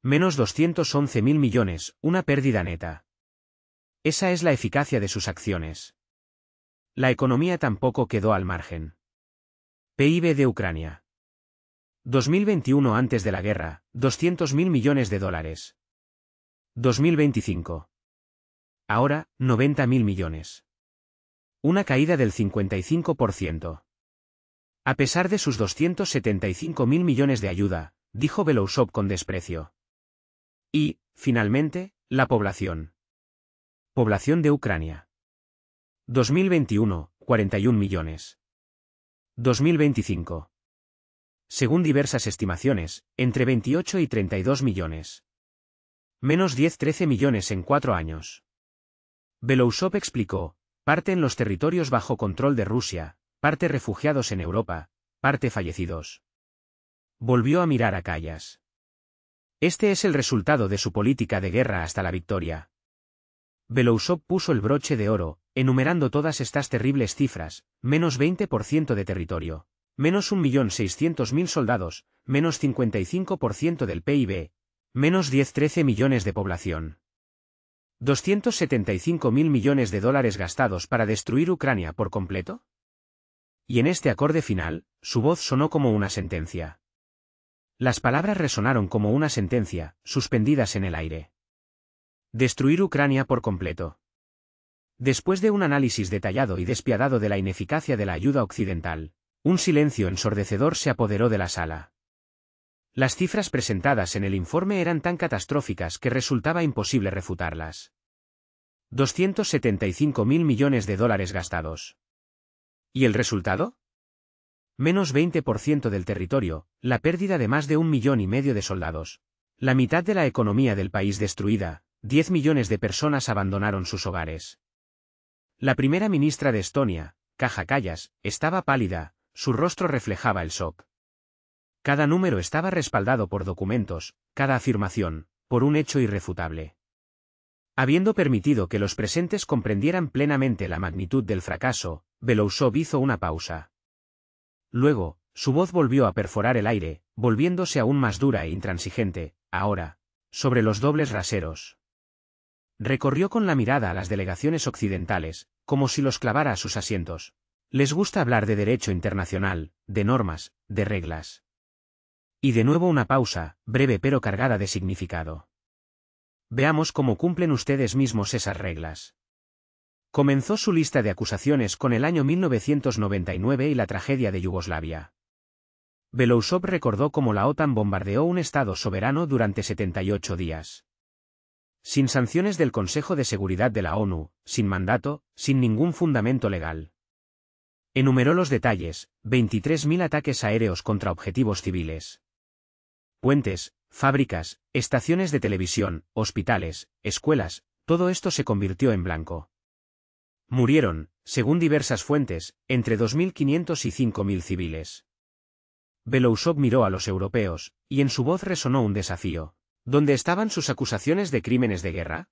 [SPEAKER 1] Menos 211.000 millones, una pérdida neta. Esa es la eficacia de sus acciones. La economía tampoco quedó al margen. PIB de Ucrania. 2021 antes de la guerra, 200.000 millones de dólares. 2025. Ahora, 90.000 millones. Una caída del 55%. A pesar de sus 275.000 millones de ayuda, dijo Belousov con desprecio. Y, finalmente, la población. Población de Ucrania. 2021, 41 millones. 2025. Según diversas estimaciones, entre 28 y 32 millones. Menos 10-13 millones en 4 años. Belousov explicó, parte en los territorios bajo control de Rusia, parte refugiados en Europa, parte fallecidos. Volvió a mirar a Callas. Este es el resultado de su política de guerra hasta la victoria. Belousov puso el broche de oro, enumerando todas estas terribles cifras: menos 20% de territorio, menos 1.600.000 soldados, menos 55% del PIB, menos 10-13 millones de población. 275.000 millones de dólares gastados para destruir Ucrania por completo. Y en este acorde final, su voz sonó como una sentencia. Las palabras resonaron como una sentencia, suspendidas en el aire. Destruir Ucrania por completo. Después de un análisis detallado y despiadado de la ineficacia de la ayuda occidental, un silencio ensordecedor se apoderó de la sala. Las cifras presentadas en el informe eran tan catastróficas que resultaba imposible refutarlas. 275.000 millones de dólares gastados. ¿Y el resultado? Menos 20% del territorio, la pérdida de más de 1,5 millones de soldados. La mitad de la economía del país destruida, 10 millones de personas abandonaron sus hogares. La primera ministra de Estonia, Kaja Kallas, estaba pálida, su rostro reflejaba el shock. Cada número estaba respaldado por documentos, cada afirmación, por un hecho irrefutable. Habiendo permitido que los presentes comprendieran plenamente la magnitud del fracaso, Belousov hizo una pausa. Luego, su voz volvió a perforar el aire, volviéndose aún más dura e intransigente, ahora, sobre los dobles raseros. Recorrió con la mirada a las delegaciones occidentales, como si los clavara a sus asientos. Les gusta hablar de derecho internacional, de normas, de reglas. Y de nuevo una pausa, breve pero cargada de significado. Veamos cómo cumplen ustedes mismos esas reglas. Comenzó su lista de acusaciones con el año 1999 y la tragedia de Yugoslavia. Belousov recordó cómo la OTAN bombardeó un Estado soberano durante 78 días. Sin sanciones del Consejo de Seguridad de la ONU, sin mandato, sin ningún fundamento legal. Enumeró los detalles: 23.000 ataques aéreos contra objetivos civiles. Puentes, fábricas, estaciones de televisión, hospitales, escuelas, todo esto se convirtió en blanco. Murieron, según diversas fuentes, entre 2.500 y 5.000 civiles. Belousov miró a los europeos, y en su voz resonó un desafío. ¿Dónde estaban sus acusaciones de crímenes de guerra?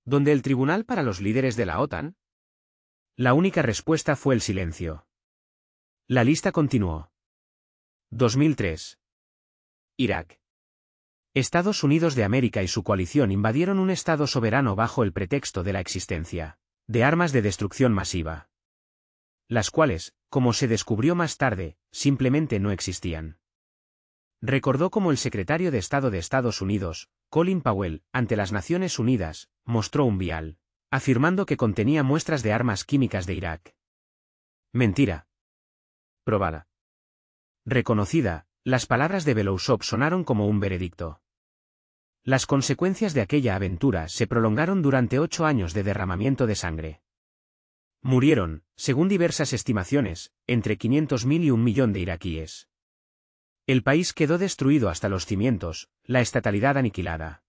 [SPEAKER 1] ¿Dónde el tribunal para los líderes de la OTAN? La única respuesta fue el silencio. La lista continuó. 2003. Irak. Estados Unidos de América y su coalición invadieron un estado soberano bajo el pretexto de la existencia de armas de destrucción masiva, las cuales, como se descubrió más tarde, simplemente no existían. Recordó cómo el secretario de Estado de Estados Unidos, Colin Powell, ante las Naciones Unidas, mostró un vial, afirmando que contenía muestras de armas químicas de Irak. Mentira. Probada. Reconocida, las palabras de Belousov sonaron como un veredicto. Las consecuencias de aquella aventura se prolongaron durante 8 años de derramamiento de sangre. Murieron, según diversas estimaciones, entre 500.000 y 1 millón de iraquíes. El país quedó destruido hasta los cimientos, la estatalidad aniquilada.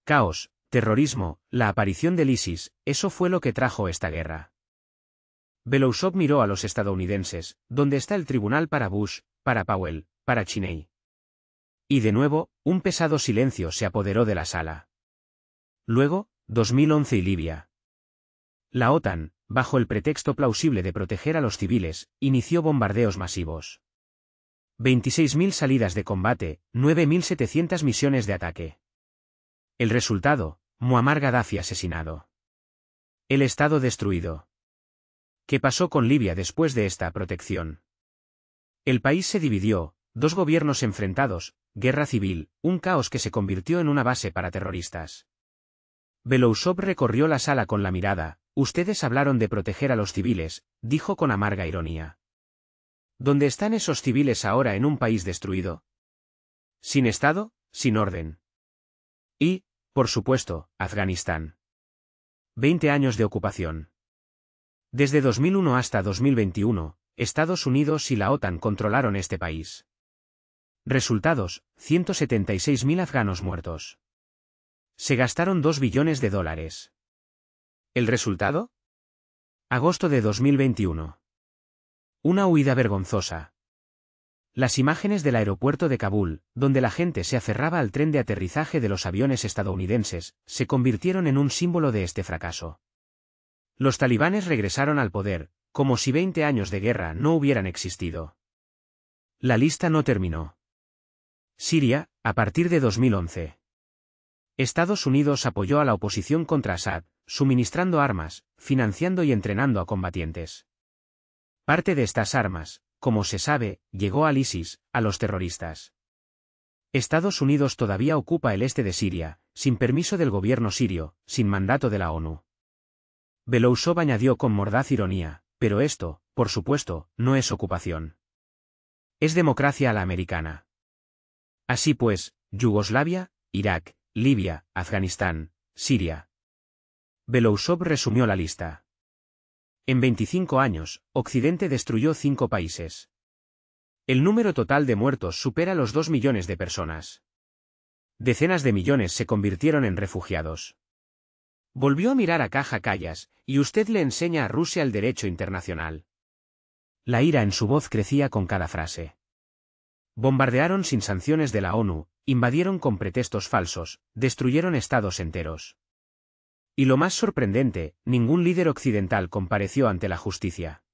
[SPEAKER 1] Caos, terrorismo, la aparición del ISIS, eso fue lo que trajo esta guerra. Belousov miró a los estadounidenses: ¿dónde está el tribunal para Bush, para Powell, para Cheney? Y de nuevo, un pesado silencio se apoderó de la sala. Luego, 2011 y Libia. La OTAN, bajo el pretexto plausible de proteger a los civiles, inició bombardeos masivos. 26.000 salidas de combate, 9.700 misiones de ataque. El resultado: Muammar Gaddafi asesinado. El Estado destruido. ¿Qué pasó con Libia después de esta protección? El país se dividió, 2 gobiernos enfrentados, guerra civil, un caos que se convirtió en una base para terroristas. Belousov recorrió la sala con la mirada. Ustedes hablaron de proteger a los civiles, dijo con amarga ironía. ¿Dónde están esos civiles ahora en un país destruido? Sin Estado, sin orden. Y, por supuesto, Afganistán. 20 años de ocupación. Desde 2001 hasta 2021, Estados Unidos y la OTAN controlaron este país. Resultados: 176.000 afganos muertos. Se gastaron 2 billones de dólares. ¿El resultado? Agosto de 2021. Una huida vergonzosa. Las imágenes del aeropuerto de Kabul, donde la gente se aferraba al tren de aterrizaje de los aviones estadounidenses, se convirtieron en un símbolo de este fracaso. Los talibanes regresaron al poder, como si 20 años de guerra no hubieran existido. La lista no terminó. Siria, a partir de 2011. Estados Unidos apoyó a la oposición contra Assad, suministrando armas, financiando y entrenando a combatientes. Parte de estas armas, como se sabe, llegó al ISIS, a los terroristas. Estados Unidos todavía ocupa el este de Siria, sin permiso del gobierno sirio, sin mandato de la ONU. Belousov añadió con mordaz ironía, pero esto, por supuesto, no es ocupación. Es democracia a la americana. Así pues, Yugoslavia, Irak, Libia, Afganistán, Siria. Belousov resumió la lista. En 25 años, Occidente destruyó 5 países. El número total de muertos supera los 2 millones de personas. Decenas de millones se convirtieron en refugiados. Volvió a mirar a Kaja Kallas, y usted le enseña a Rusia el derecho internacional. La ira en su voz crecía con cada frase. Bombardearon sin sanciones de la ONU, invadieron con pretextos falsos, destruyeron estados enteros. Y lo más sorprendente, ningún líder occidental compareció ante la justicia.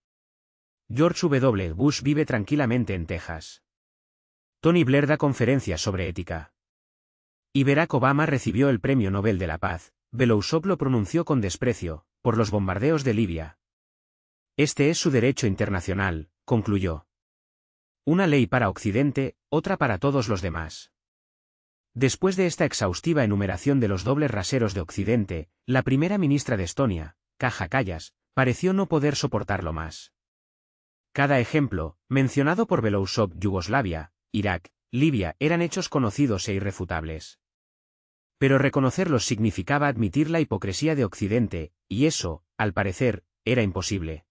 [SPEAKER 1] George W. Bush vive tranquilamente en Texas. Tony Blair da conferencias sobre ética. Y Barack Obama recibió el Premio Nobel de la Paz. Belousov lo pronunció con desprecio, por los bombardeos de Libia. Este es su derecho internacional, concluyó. Una ley para Occidente, otra para todos los demás. Después de esta exhaustiva enumeración de los dobles raseros de Occidente, la primera ministra de Estonia, Kaja Kallas, pareció no poder soportarlo más. Cada ejemplo, mencionado por Belousov, Yugoslavia, Irak, Libia, eran hechos conocidos e irrefutables. Pero reconocerlos significaba admitir la hipocresía de Occidente, y eso, al parecer, era imposible.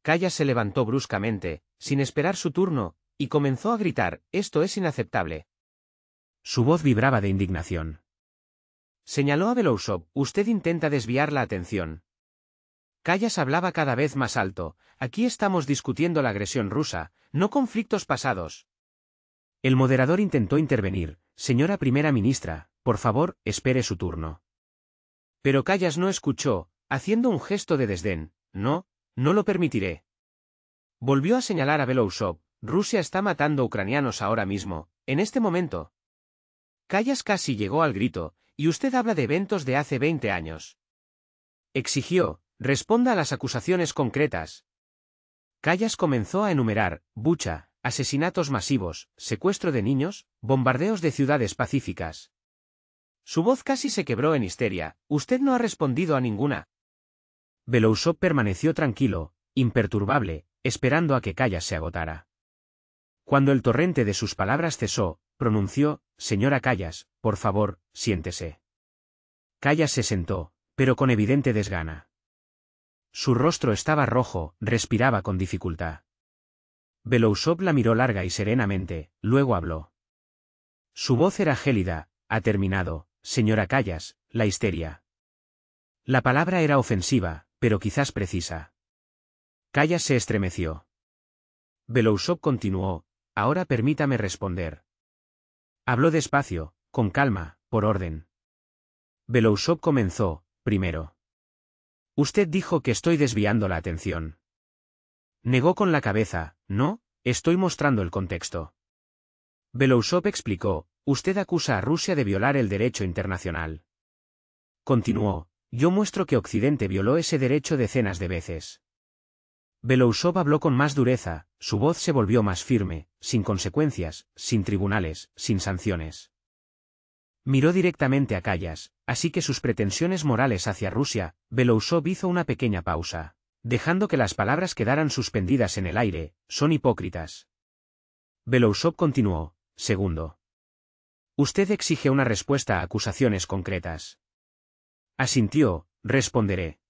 [SPEAKER 2] Kallas se levantó bruscamente, sin esperar su turno, y comenzó a gritar, «Esto es inaceptable».
[SPEAKER 1] Su voz vibraba de indignación.
[SPEAKER 2] Señaló a Belousov, «Usted intenta desviar la atención». Kallas hablaba cada vez más alto, «Aquí estamos discutiendo la agresión rusa, no conflictos pasados».
[SPEAKER 1] El moderador intentó intervenir, «Señora primera ministra, por favor, espere su turno».
[SPEAKER 2] Pero Kallas no escuchó, haciendo un gesto de desdén, «No, no lo permitiré». Volvió a señalar a Belousov, «Rusia está matando ucranianos ahora mismo, en este momento». Kallas casi llegó al grito, «Y usted habla de eventos de hace 20 años». Exigió, «Responda a las acusaciones concretas». Kallas comenzó a enumerar, Bucha, asesinatos masivos, secuestro de niños, bombardeos de ciudades pacíficas. Su voz casi se quebró en histeria, «Usted no ha respondido a ninguna».
[SPEAKER 1] Belousov permaneció tranquilo, imperturbable, esperando a que Kallas se agotara. Cuando el torrente de sus palabras cesó, pronunció, «Señora Kallas, por favor, siéntese». Kallas se sentó, pero con evidente desgana. Su rostro estaba rojo, respiraba con dificultad. Belousov la miró larga y serenamente, luego habló. Su voz era gélida, «Ha terminado, señora Kallas, la histeria». La palabra era ofensiva, pero quizás precisa. Kallas se estremeció. Belousov continuó, «Ahora permítame responder». Habló despacio, con calma, por orden. Belousov comenzó, primero. «Usted dijo que estoy desviando la atención». Negó con la cabeza, «No, estoy mostrando el contexto». Belousov explicó, «Usted acusa a Rusia de violar el derecho internacional». Continuó, «Yo muestro que Occidente violó ese derecho decenas de veces». Belousov habló con más dureza, su voz se volvió más firme, sin consecuencias, sin tribunales, sin sanciones. Miró directamente a Kallas, así que sus pretensiones morales hacia Rusia. Belousov hizo una pequeña pausa, dejando que las palabras quedaran suspendidas en el aire, «Son hipócritas». Belousov continuó, «Segundo. Usted exige una respuesta a acusaciones concretas». Asintió, «Responderé».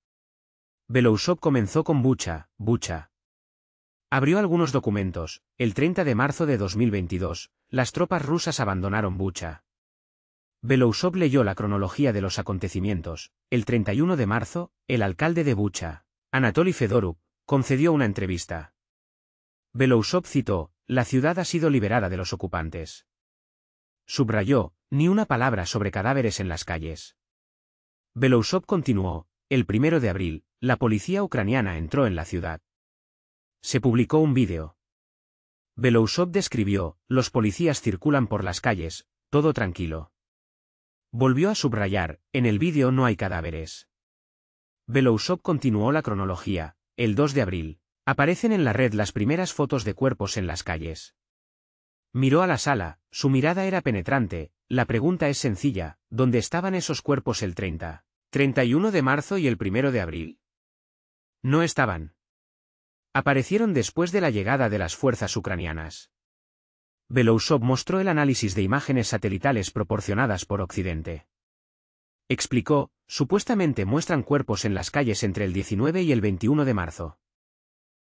[SPEAKER 1] Belousov comenzó con Bucha. Abrió algunos documentos. El 30 de marzo de 2022, las tropas rusas abandonaron Bucha. Belousov leyó la cronología de los acontecimientos. El 31 de marzo, el alcalde de Bucha, Anatoly Fedoruk, concedió una entrevista. Belousov citó, la ciudad ha sido liberada de los ocupantes. Subrayó, ni una palabra sobre cadáveres en las calles. Belousov continuó, el 1 de abril, la policía ucraniana entró en la ciudad. Se publicó un vídeo. Belousov describió, los policías circulan por las calles, todo tranquilo. Volvió a subrayar, en el vídeo no hay cadáveres. Belousov continuó la cronología, el 2 de abril, aparecen en la red las primeras fotos de cuerpos en las calles. Miró a la sala, su mirada era penetrante, la pregunta es sencilla, ¿dónde estaban esos cuerpos el 30, 31 de marzo y el 1 de abril? No estaban. Aparecieron después de la llegada de las fuerzas ucranianas. Belousov mostró el análisis de imágenes satelitales proporcionadas por Occidente. Explicó, supuestamente muestran cuerpos en las calles entre el 19 y el 21 de marzo.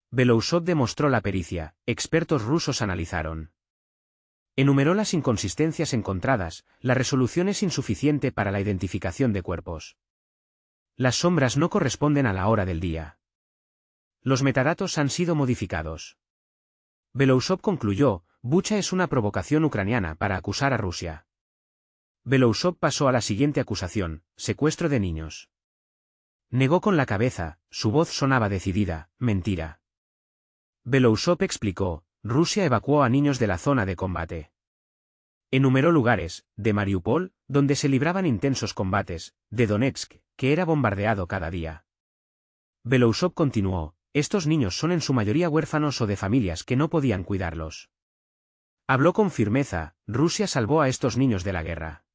[SPEAKER 1] Belousov demostró la pericia, expertos rusos analizaron. Enumeró las inconsistencias encontradas, la resolución es insuficiente para la identificación de cuerpos. Las sombras no corresponden a la hora del día. Los metadatos han sido modificados. Belousov concluyó, Bucha es una provocación ucraniana para acusar a Rusia. Belousov pasó a la siguiente acusación, secuestro de niños. Negó con la cabeza, su voz sonaba decidida, mentira. Belousov explicó, Rusia evacuó a niños de la zona de combate. Enumeró lugares, de Mariupol, donde se libraban intensos combates, de Donetsk, que era bombardeado cada día. Belousov continuó, estos niños son en su mayoría huérfanos o de familias que no podían cuidarlos. Habló con firmeza, Rusia salvó a estos niños de la guerra.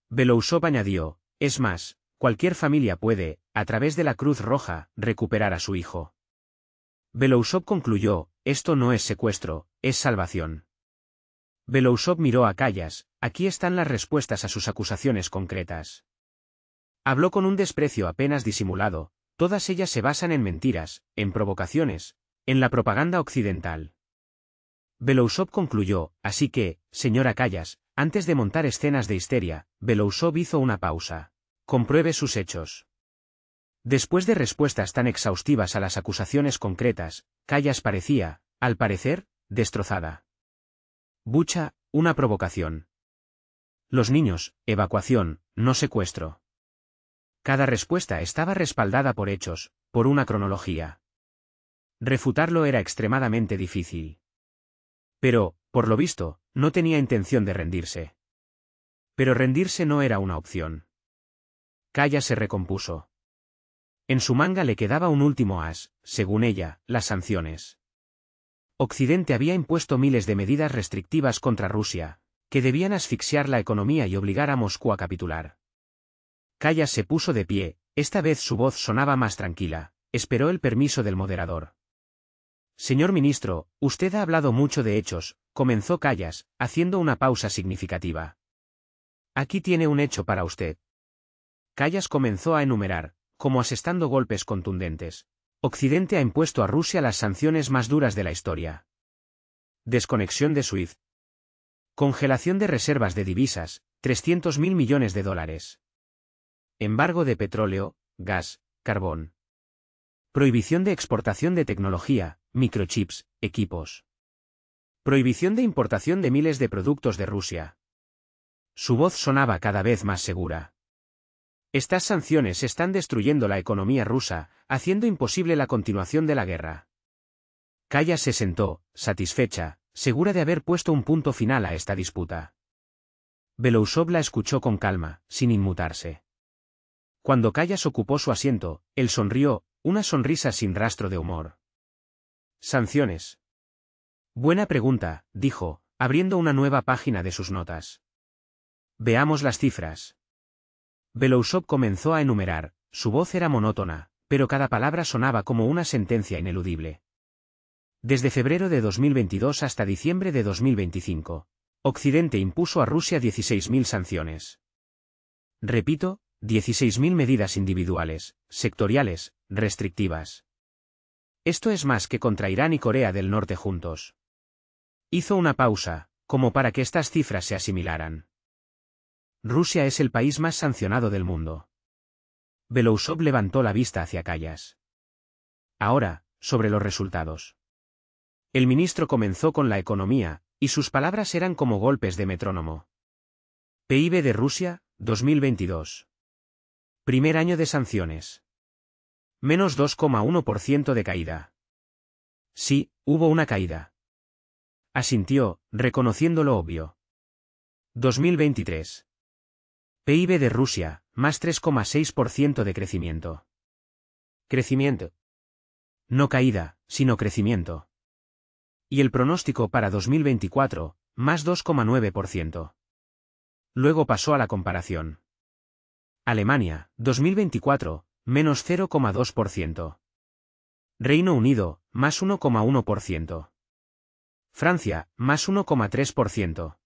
[SPEAKER 1] Belousov añadió, es más, cualquier familia puede, a través de la Cruz Roja, recuperar a su hijo. Belousov concluyó, esto no es secuestro, es salvación. Belousov miró a Callas, aquí están las respuestas a sus acusaciones concretas. Habló con un desprecio apenas disimulado, todas ellas se basan en mentiras, en provocaciones, en la propaganda occidental. Belousov concluyó, así que, señora Callas, antes de montar escenas de histeria, Belousov hizo una pausa. Compruebe sus hechos. Después de respuestas tan exhaustivas a las acusaciones concretas, Callas parecía, al parecer, destrozada. Bucha, una provocación. Los niños, evacuación, no secuestro. Cada respuesta estaba respaldada por hechos, por una cronología. Refutarlo era extremadamente difícil. Pero, por lo visto, no tenía intención de rendirse. Pero rendirse no era una opción. Callas se recompuso. En su manga le quedaba un último as, según ella, las sanciones. Occidente había impuesto miles de medidas restrictivas contra Rusia, que debían asfixiar la economía y obligar a Moscú a capitular. Callas se puso de pie, esta vez su voz sonaba más tranquila, esperó el permiso del moderador. Señor ministro, usted ha hablado mucho de hechos, comenzó Callas, haciendo una pausa significativa. Aquí tiene un hecho para usted. Callas comenzó a enumerar, como asestando golpes contundentes. Occidente ha impuesto a Rusia las sanciones más duras de la historia. Desconexión de SWIFT. Congelación de reservas de divisas, 300.000 millones de dólares. Embargo de petróleo, gas, carbón. Prohibición de exportación de tecnología, microchips, equipos. Prohibición de importación de miles de productos de Rusia. Su voz sonaba cada vez más segura. Estas sanciones están destruyendo la economía rusa, haciendo imposible la continuación de la guerra. Callas se sentó, satisfecha, segura de haber puesto un punto final a esta disputa. Belousov la escuchó con calma, sin inmutarse. Cuando Callas ocupó su asiento, él sonrió, una sonrisa sin rastro de humor. Sanciones. Buena pregunta, dijo, abriendo una nueva página de sus notas. Veamos las cifras. Belousov comenzó a enumerar, su voz era monótona, pero cada palabra sonaba como una sentencia ineludible. Desde febrero de 2022 hasta diciembre de 2025, Occidente impuso a Rusia 16.000 sanciones. Repito, 16.000 medidas individuales, sectoriales, restrictivas. Esto es más que contra Irán y Corea del Norte juntos. Hizo una pausa, como para que estas cifras se asimilaran. Rusia es el país más sancionado del mundo. Belousov levantó la vista hacia Callas. Ahora, sobre los resultados. El ministro comenzó con la economía, y sus palabras eran como golpes de metrónomo. PIB de Rusia, 2022. Primer año de sanciones. Menos 2,1% de caída. Sí, hubo una caída. Asintió, reconociendo lo obvio. 2023. PIB de Rusia, más 3,6% de crecimiento. Crecimiento. No caída, sino crecimiento. Y el pronóstico para 2024, más 2,9%. Luego pasó a la comparación. Alemania, 2024, menos 0,2%. Reino Unido, más 1,1%. Francia, más 1,3%.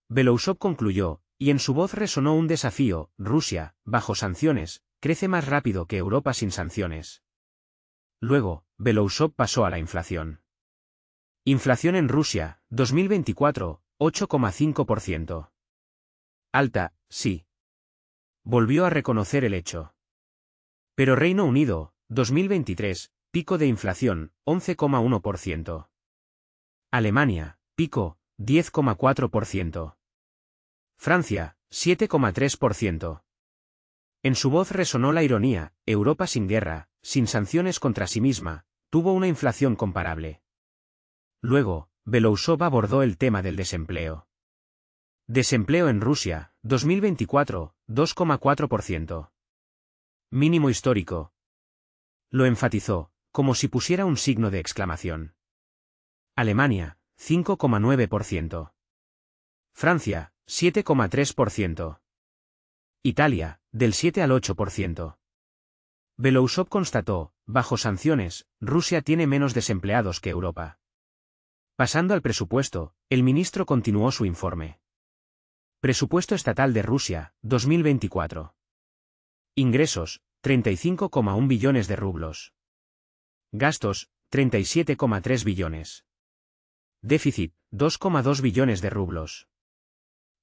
[SPEAKER 1] Belousov concluyó, y en su voz resonó un desafío: Rusia, bajo sanciones, crece más rápido que Europa sin sanciones. Luego, Belousov pasó a la inflación. Inflación en Rusia, 2024, 8,5%. Alta, sí. Volvió a reconocer el hecho. Pero Reino Unido, 2023, pico de inflación, 11,1%. Alemania, pico, 10,4%. Francia, 7,3%. En su voz resonó la ironía: Europa sin guerra, sin sanciones contra sí misma, tuvo una inflación comparable. Luego, Belousov abordó el tema del desempleo. Desempleo en Rusia, 2024, 2,4%. Mínimo histórico. Lo enfatizó, como si pusiera un signo de exclamación. Alemania, 5,9%. Francia, 7,3%. Italia, del 7 al 8%. Belousov constató: bajo sanciones, Rusia tiene menos desempleados que Europa. Pasando al presupuesto, el ministro continuó su informe. Presupuesto estatal de Rusia, 2024. Ingresos, 35,1 billones de rublos. Gastos, 37,3 billones. Déficit, 2,2 billones de rublos.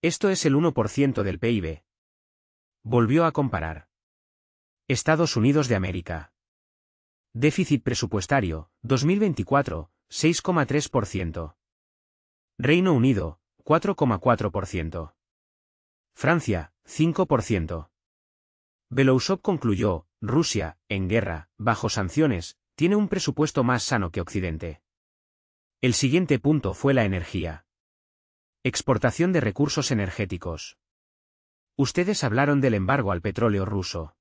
[SPEAKER 1] Esto es el 1% del PIB. Volvió a comparar. Estados Unidos de América. Déficit presupuestario, 2024, 6,3%. Reino Unido, 4,4%. Francia, 5%. Belousov concluyó: Rusia, en guerra, bajo sanciones, tiene un presupuesto más sano que Occidente. El siguiente punto fue la energía. Exportación de recursos energéticos. Ustedes hablaron del embargo al petróleo ruso.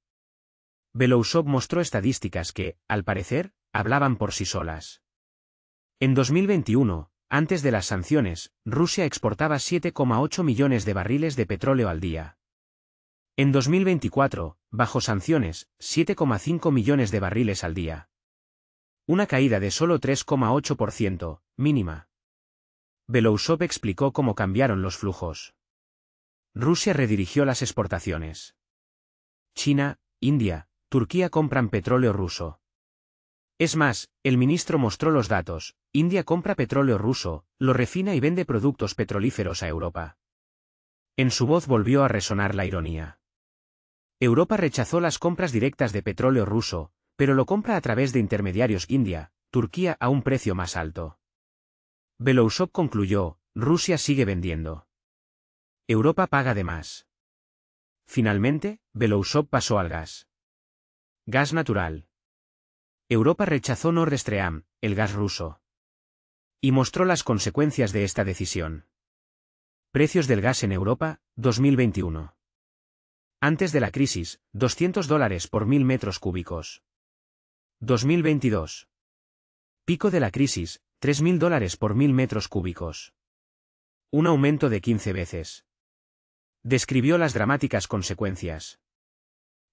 [SPEAKER 1] Belousov mostró estadísticas que, al parecer, hablaban por sí solas. En 2021, antes de las sanciones, Rusia exportaba 7,8 millones de barriles de petróleo al día. En 2024, bajo sanciones, 7,5 millones de barriles al día. Una caída de solo 3,8%, mínima. Belousov explicó cómo cambiaron los flujos. Rusia redirigió las exportaciones. China, India, Turquía compran petróleo ruso. Es más, el ministro mostró los datos: India compra petróleo ruso, lo refina y vende productos petrolíferos a Europa. En su voz volvió a resonar la ironía. Europa rechazó las compras directas de petróleo ruso, pero lo compra a través de intermediarios India, Turquía a un precio más alto. Belousov concluyó: Rusia sigue vendiendo. Europa paga de más. Finalmente, Belousov pasó al gas. Gas natural. Europa rechazó Nord Stream, el gas ruso. Y mostró las consecuencias de esta decisión. Precios del gas en Europa, 2021. Antes de la crisis, $200 por 1000 metros cúbicos. 2022. Pico de la crisis, $3000 por 1000 metros cúbicos. Un aumento de 15 veces. Describió las dramáticas consecuencias.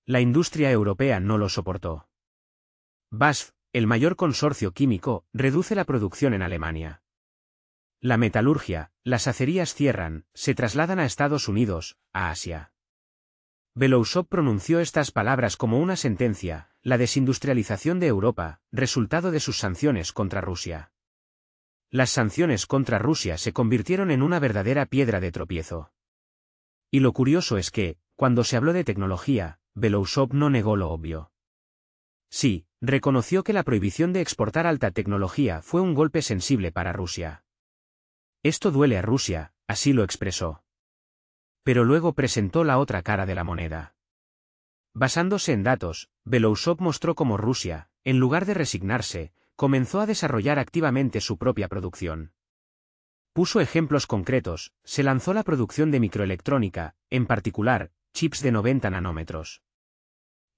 [SPEAKER 1] La industria europea no lo soportó. BASF, el mayor consorcio químico, reduce la producción en Alemania. La metalurgia, las acerías cierran, se trasladan a Estados Unidos, a Asia. Belousov pronunció estas palabras como una sentencia: la desindustrialización de Europa, resultado de sus sanciones contra Rusia. Las sanciones contra Rusia se convirtieron en una verdadera piedra de tropiezo. Y lo curioso es que, cuando se habló de tecnología, Belousov no negó lo obvio. Sí, reconoció que la prohibición de exportar alta tecnología fue un golpe sensible para Rusia. Esto duele a Rusia, así lo expresó. Pero luego presentó la otra cara de la moneda. Basándose en datos, Belousov mostró cómo Rusia, en lugar de resignarse, comenzó a desarrollar activamente su propia producción. Puso ejemplos concretos, se lanzó la producción de microelectrónica, en particular, chips de 90 nanómetros.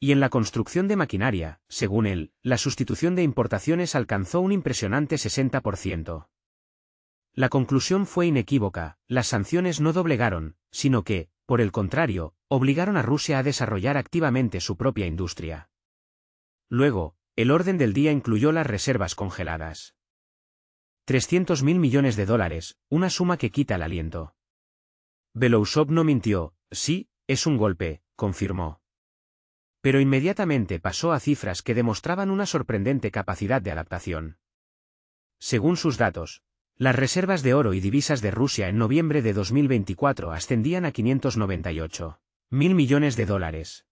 [SPEAKER 1] Y en la construcción de maquinaria, según él, la sustitución de importaciones alcanzó un impresionante 60%. La conclusión fue inequívoca, las sanciones no doblegaron, sino que, por el contrario, obligaron a Rusia a desarrollar activamente su propia industria. Luego, el orden del día incluyó las reservas congeladas. 300.000 millones de dólares, una suma que quita el aliento. Belousov no mintió, sí, es un golpe, confirmó. Pero inmediatamente pasó a cifras que demostraban una sorprendente capacidad de adaptación. Según sus datos, las reservas de oro y divisas de Rusia en noviembre de 2024 ascendían a 598.000 millones de dólares.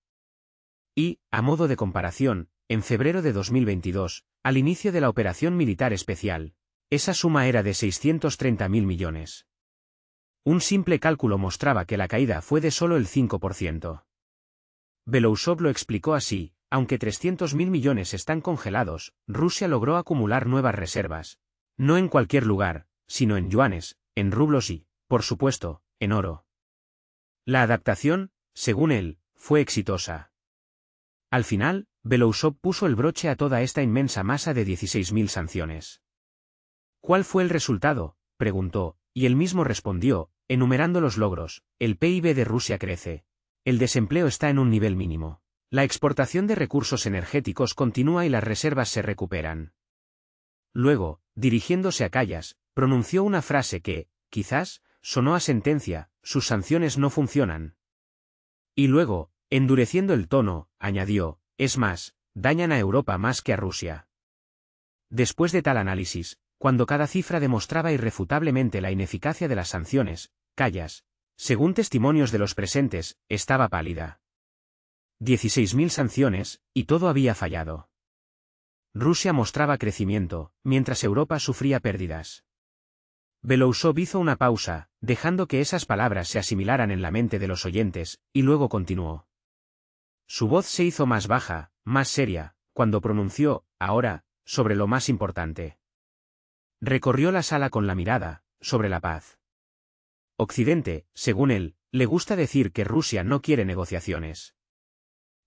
[SPEAKER 1] Y, a modo de comparación, en febrero de 2022, al inicio de la operación militar especial, esa suma era de 630.000 millones. Un simple cálculo mostraba que la caída fue de solo el 5%. Belousov lo explicó así: aunque 300.000 millones están congelados, Rusia logró acumular nuevas reservas. No en cualquier lugar, sino en yuanes, en rublos y, por supuesto, en oro. La adaptación, según él, fue exitosa. Al final, Belousov puso el broche a toda esta inmensa masa de 16.000 sanciones. ¿Cuál fue el resultado?, preguntó, y él mismo respondió, enumerando los logros: el PIB de Rusia crece. El desempleo está en un nivel mínimo. La exportación de recursos energéticos continúa y las reservas se recuperan. Luego, dirigiéndose a Callas, pronunció una frase que, quizás, sonó a sentencia: sus sanciones no funcionan. Y luego, endureciendo el tono, añadió: es más, dañan a Europa más que a Rusia. Después de tal análisis, cuando cada cifra demostraba irrefutablemente la ineficacia de las sanciones, Callas, según testimonios de los presentes, estaba pálida. 16.000 sanciones, y todo había fallado. Rusia mostraba crecimiento, mientras Europa sufría pérdidas. Belousov hizo una pausa, dejando que esas palabras se asimilaran en la mente de los oyentes, y luego continuó. Su voz se hizo más baja, más seria, cuando pronunció, ahora, sobre lo más importante. Recorrió la sala con la mirada, sobre la paz. Occidente, según él, le gusta decir que Rusia no quiere negociaciones.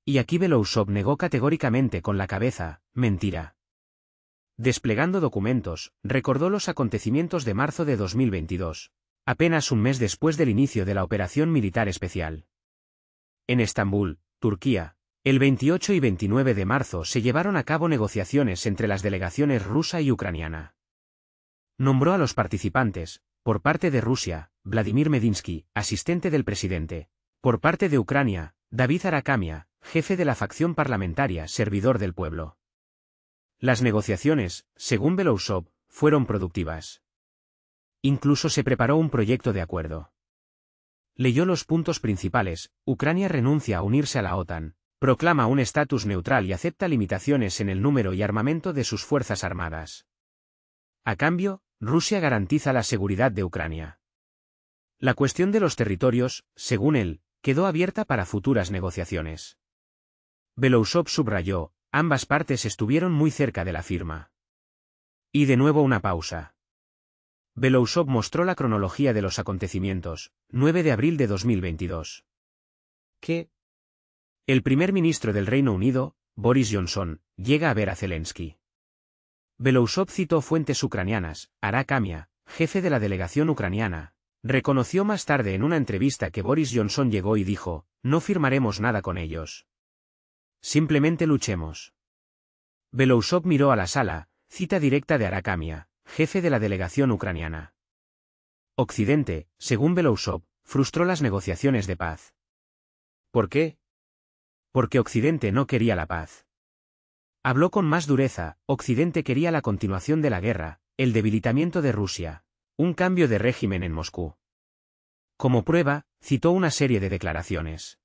[SPEAKER 1] Y aquí Belousov negó categóricamente con la cabeza: mentira. Desplegando documentos, recordó los acontecimientos de marzo de 2022, apenas un mes después del inicio de la operación militar especial. En Estambul, Turquía, el 28 y 29 de marzo se llevaron a cabo negociaciones entre las delegaciones rusa y ucraniana. Nombró a los participantes: por parte de Rusia, Vladimir Medinsky, asistente del presidente; por parte de Ucrania, David Arakamia, jefe de la facción parlamentaria Servidor del Pueblo. Las negociaciones, según Belousov, fueron productivas. Incluso se preparó un proyecto de acuerdo. Leyó los puntos principales: Ucrania renuncia a unirse a la OTAN, proclama un estatus neutral y acepta limitaciones en el número y armamento de sus fuerzas armadas. A cambio, Rusia garantiza la seguridad de Ucrania. La cuestión de los territorios, según él, quedó abierta para futuras negociaciones. Belousov subrayó: ambas partes estuvieron muy cerca de la firma. Y de nuevo una pausa. Belousov mostró la cronología de los acontecimientos: 9 de abril de 2022. ¿Qué? El primer ministro del Reino Unido, Boris Johnson, llega a ver a Zelensky. Belousov citó fuentes ucranianas. Arakamia, jefe de la delegación ucraniana, reconoció más tarde en una entrevista que Boris Johnson llegó y dijo: no firmaremos nada con ellos. Simplemente luchemos. Belousov miró a la sala, cita directa de Arakamia, jefe de la delegación ucraniana. Occidente, según Belousov, frustró las negociaciones de paz. ¿Por qué? Porque Occidente no quería la paz. Habló con más dureza: Occidente quería la continuación de la guerra, el debilitamiento de Rusia, un cambio de régimen en Moscú. Como prueba, citó una serie de declaraciones.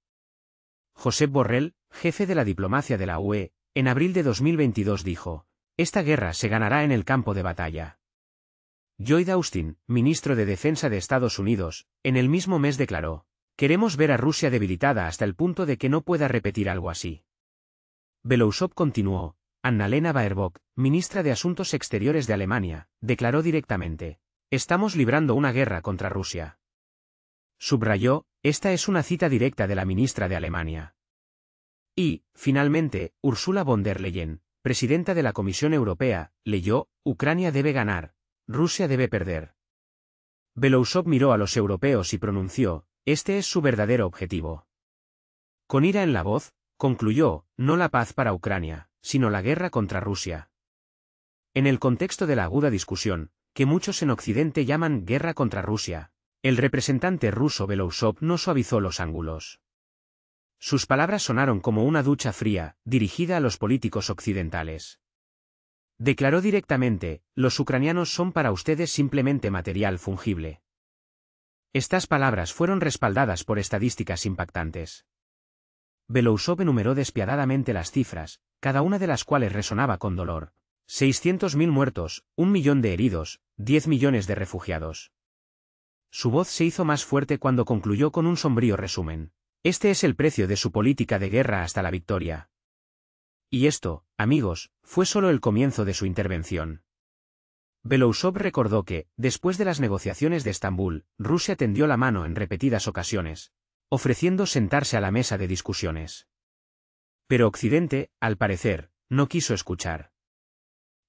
[SPEAKER 1] Josep Borrell, jefe de la diplomacia de la UE, En abril de 2022 dijo: esta guerra se ganará en el campo de batalla. Lloyd Austin, ministro de Defensa de Estados Unidos, en el mismo mes declaró: queremos ver a Rusia debilitada hasta el punto de que no pueda repetir algo así. Belousov continuó. Annalena Baerbock, ministra de Asuntos Exteriores de Alemania, declaró directamente: estamos librando una guerra contra Rusia. Subrayó: esta es una cita directa de la ministra de Alemania. Y, finalmente, Ursula von der Leyen, presidenta de la Comisión Europea, leyó: Ucrania debe ganar, Rusia debe perder. Belousov miró a los europeos y pronunció: este es su verdadero objetivo. Con ira en la voz, concluyó: no la paz para Ucrania, sino la guerra contra Rusia. En el contexto de la aguda discusión, que muchos en Occidente llaman guerra contra Rusia, el representante ruso Belousov no suavizó los ángulos. Sus palabras sonaron como una ducha fría, dirigida a los políticos occidentales. Declaró directamente: los ucranianos son para ustedes simplemente material fungible. Estas palabras fueron respaldadas por estadísticas impactantes. Belousov enumeró despiadadamente las cifras, cada una de las cuales resonaba con dolor. 600.000 muertos, 1 millón de heridos, 10 millones de refugiados. Su voz se hizo más fuerte cuando concluyó con un sombrío resumen: este es el precio de su política de guerra hasta la victoria. Y esto, amigos, fue solo el comienzo de su intervención. Belousov recordó que, después de las negociaciones de Estambul, Rusia tendió la mano en repetidas ocasiones, ofreciendo sentarse a la mesa de discusiones. Pero Occidente, al parecer, no quiso escuchar.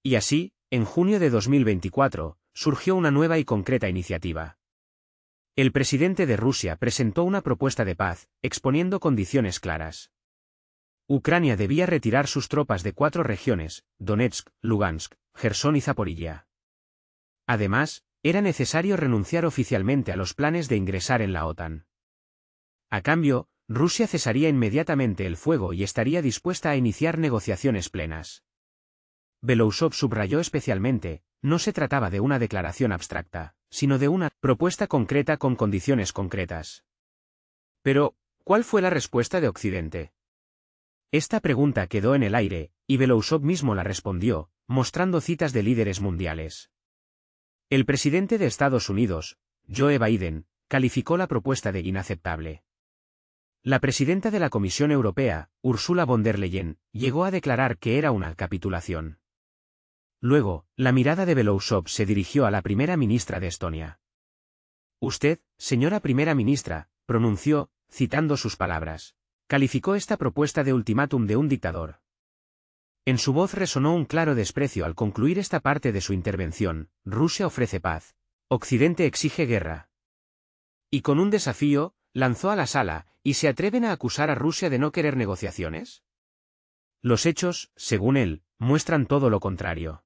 [SPEAKER 1] Y así, en junio de 2024, surgió una nueva y concreta iniciativa. El presidente de Rusia presentó una propuesta de paz, exponiendo condiciones claras. Ucrania debía retirar sus tropas de 4 regiones: Donetsk, Lugansk, Jersón y Zaporilla. Además, era necesario renunciar oficialmente a los planes de ingresar en la OTAN. A cambio, Rusia cesaría inmediatamente el fuego y estaría dispuesta a iniciar negociaciones plenas. Belousov subrayó especialmente: no se trataba de una declaración abstracta, sino de una propuesta concreta con condiciones concretas. Pero, ¿cuál fue la respuesta de Occidente? Esta pregunta quedó en el aire, y Belousov mismo la respondió, mostrando citas de líderes mundiales. El presidente de Estados Unidos, Joe Biden, calificó la propuesta de inaceptable. La presidenta de la Comisión Europea, Ursula von der Leyen, llegó a declarar que era una capitulación. Luego, la mirada de Belousov se dirigió a la primera ministra de Estonia. Usted, señora primera ministra, pronunció, citando sus palabras, calificó esta propuesta de ultimátum de un dictador. En su voz resonó un claro desprecio al concluir esta parte de su intervención: Rusia ofrece paz, Occidente exige guerra. Y con un desafío, lanzó a la sala: ¿y se atreven a acusar a Rusia de no querer negociaciones? Los hechos, según él, muestran todo lo contrario.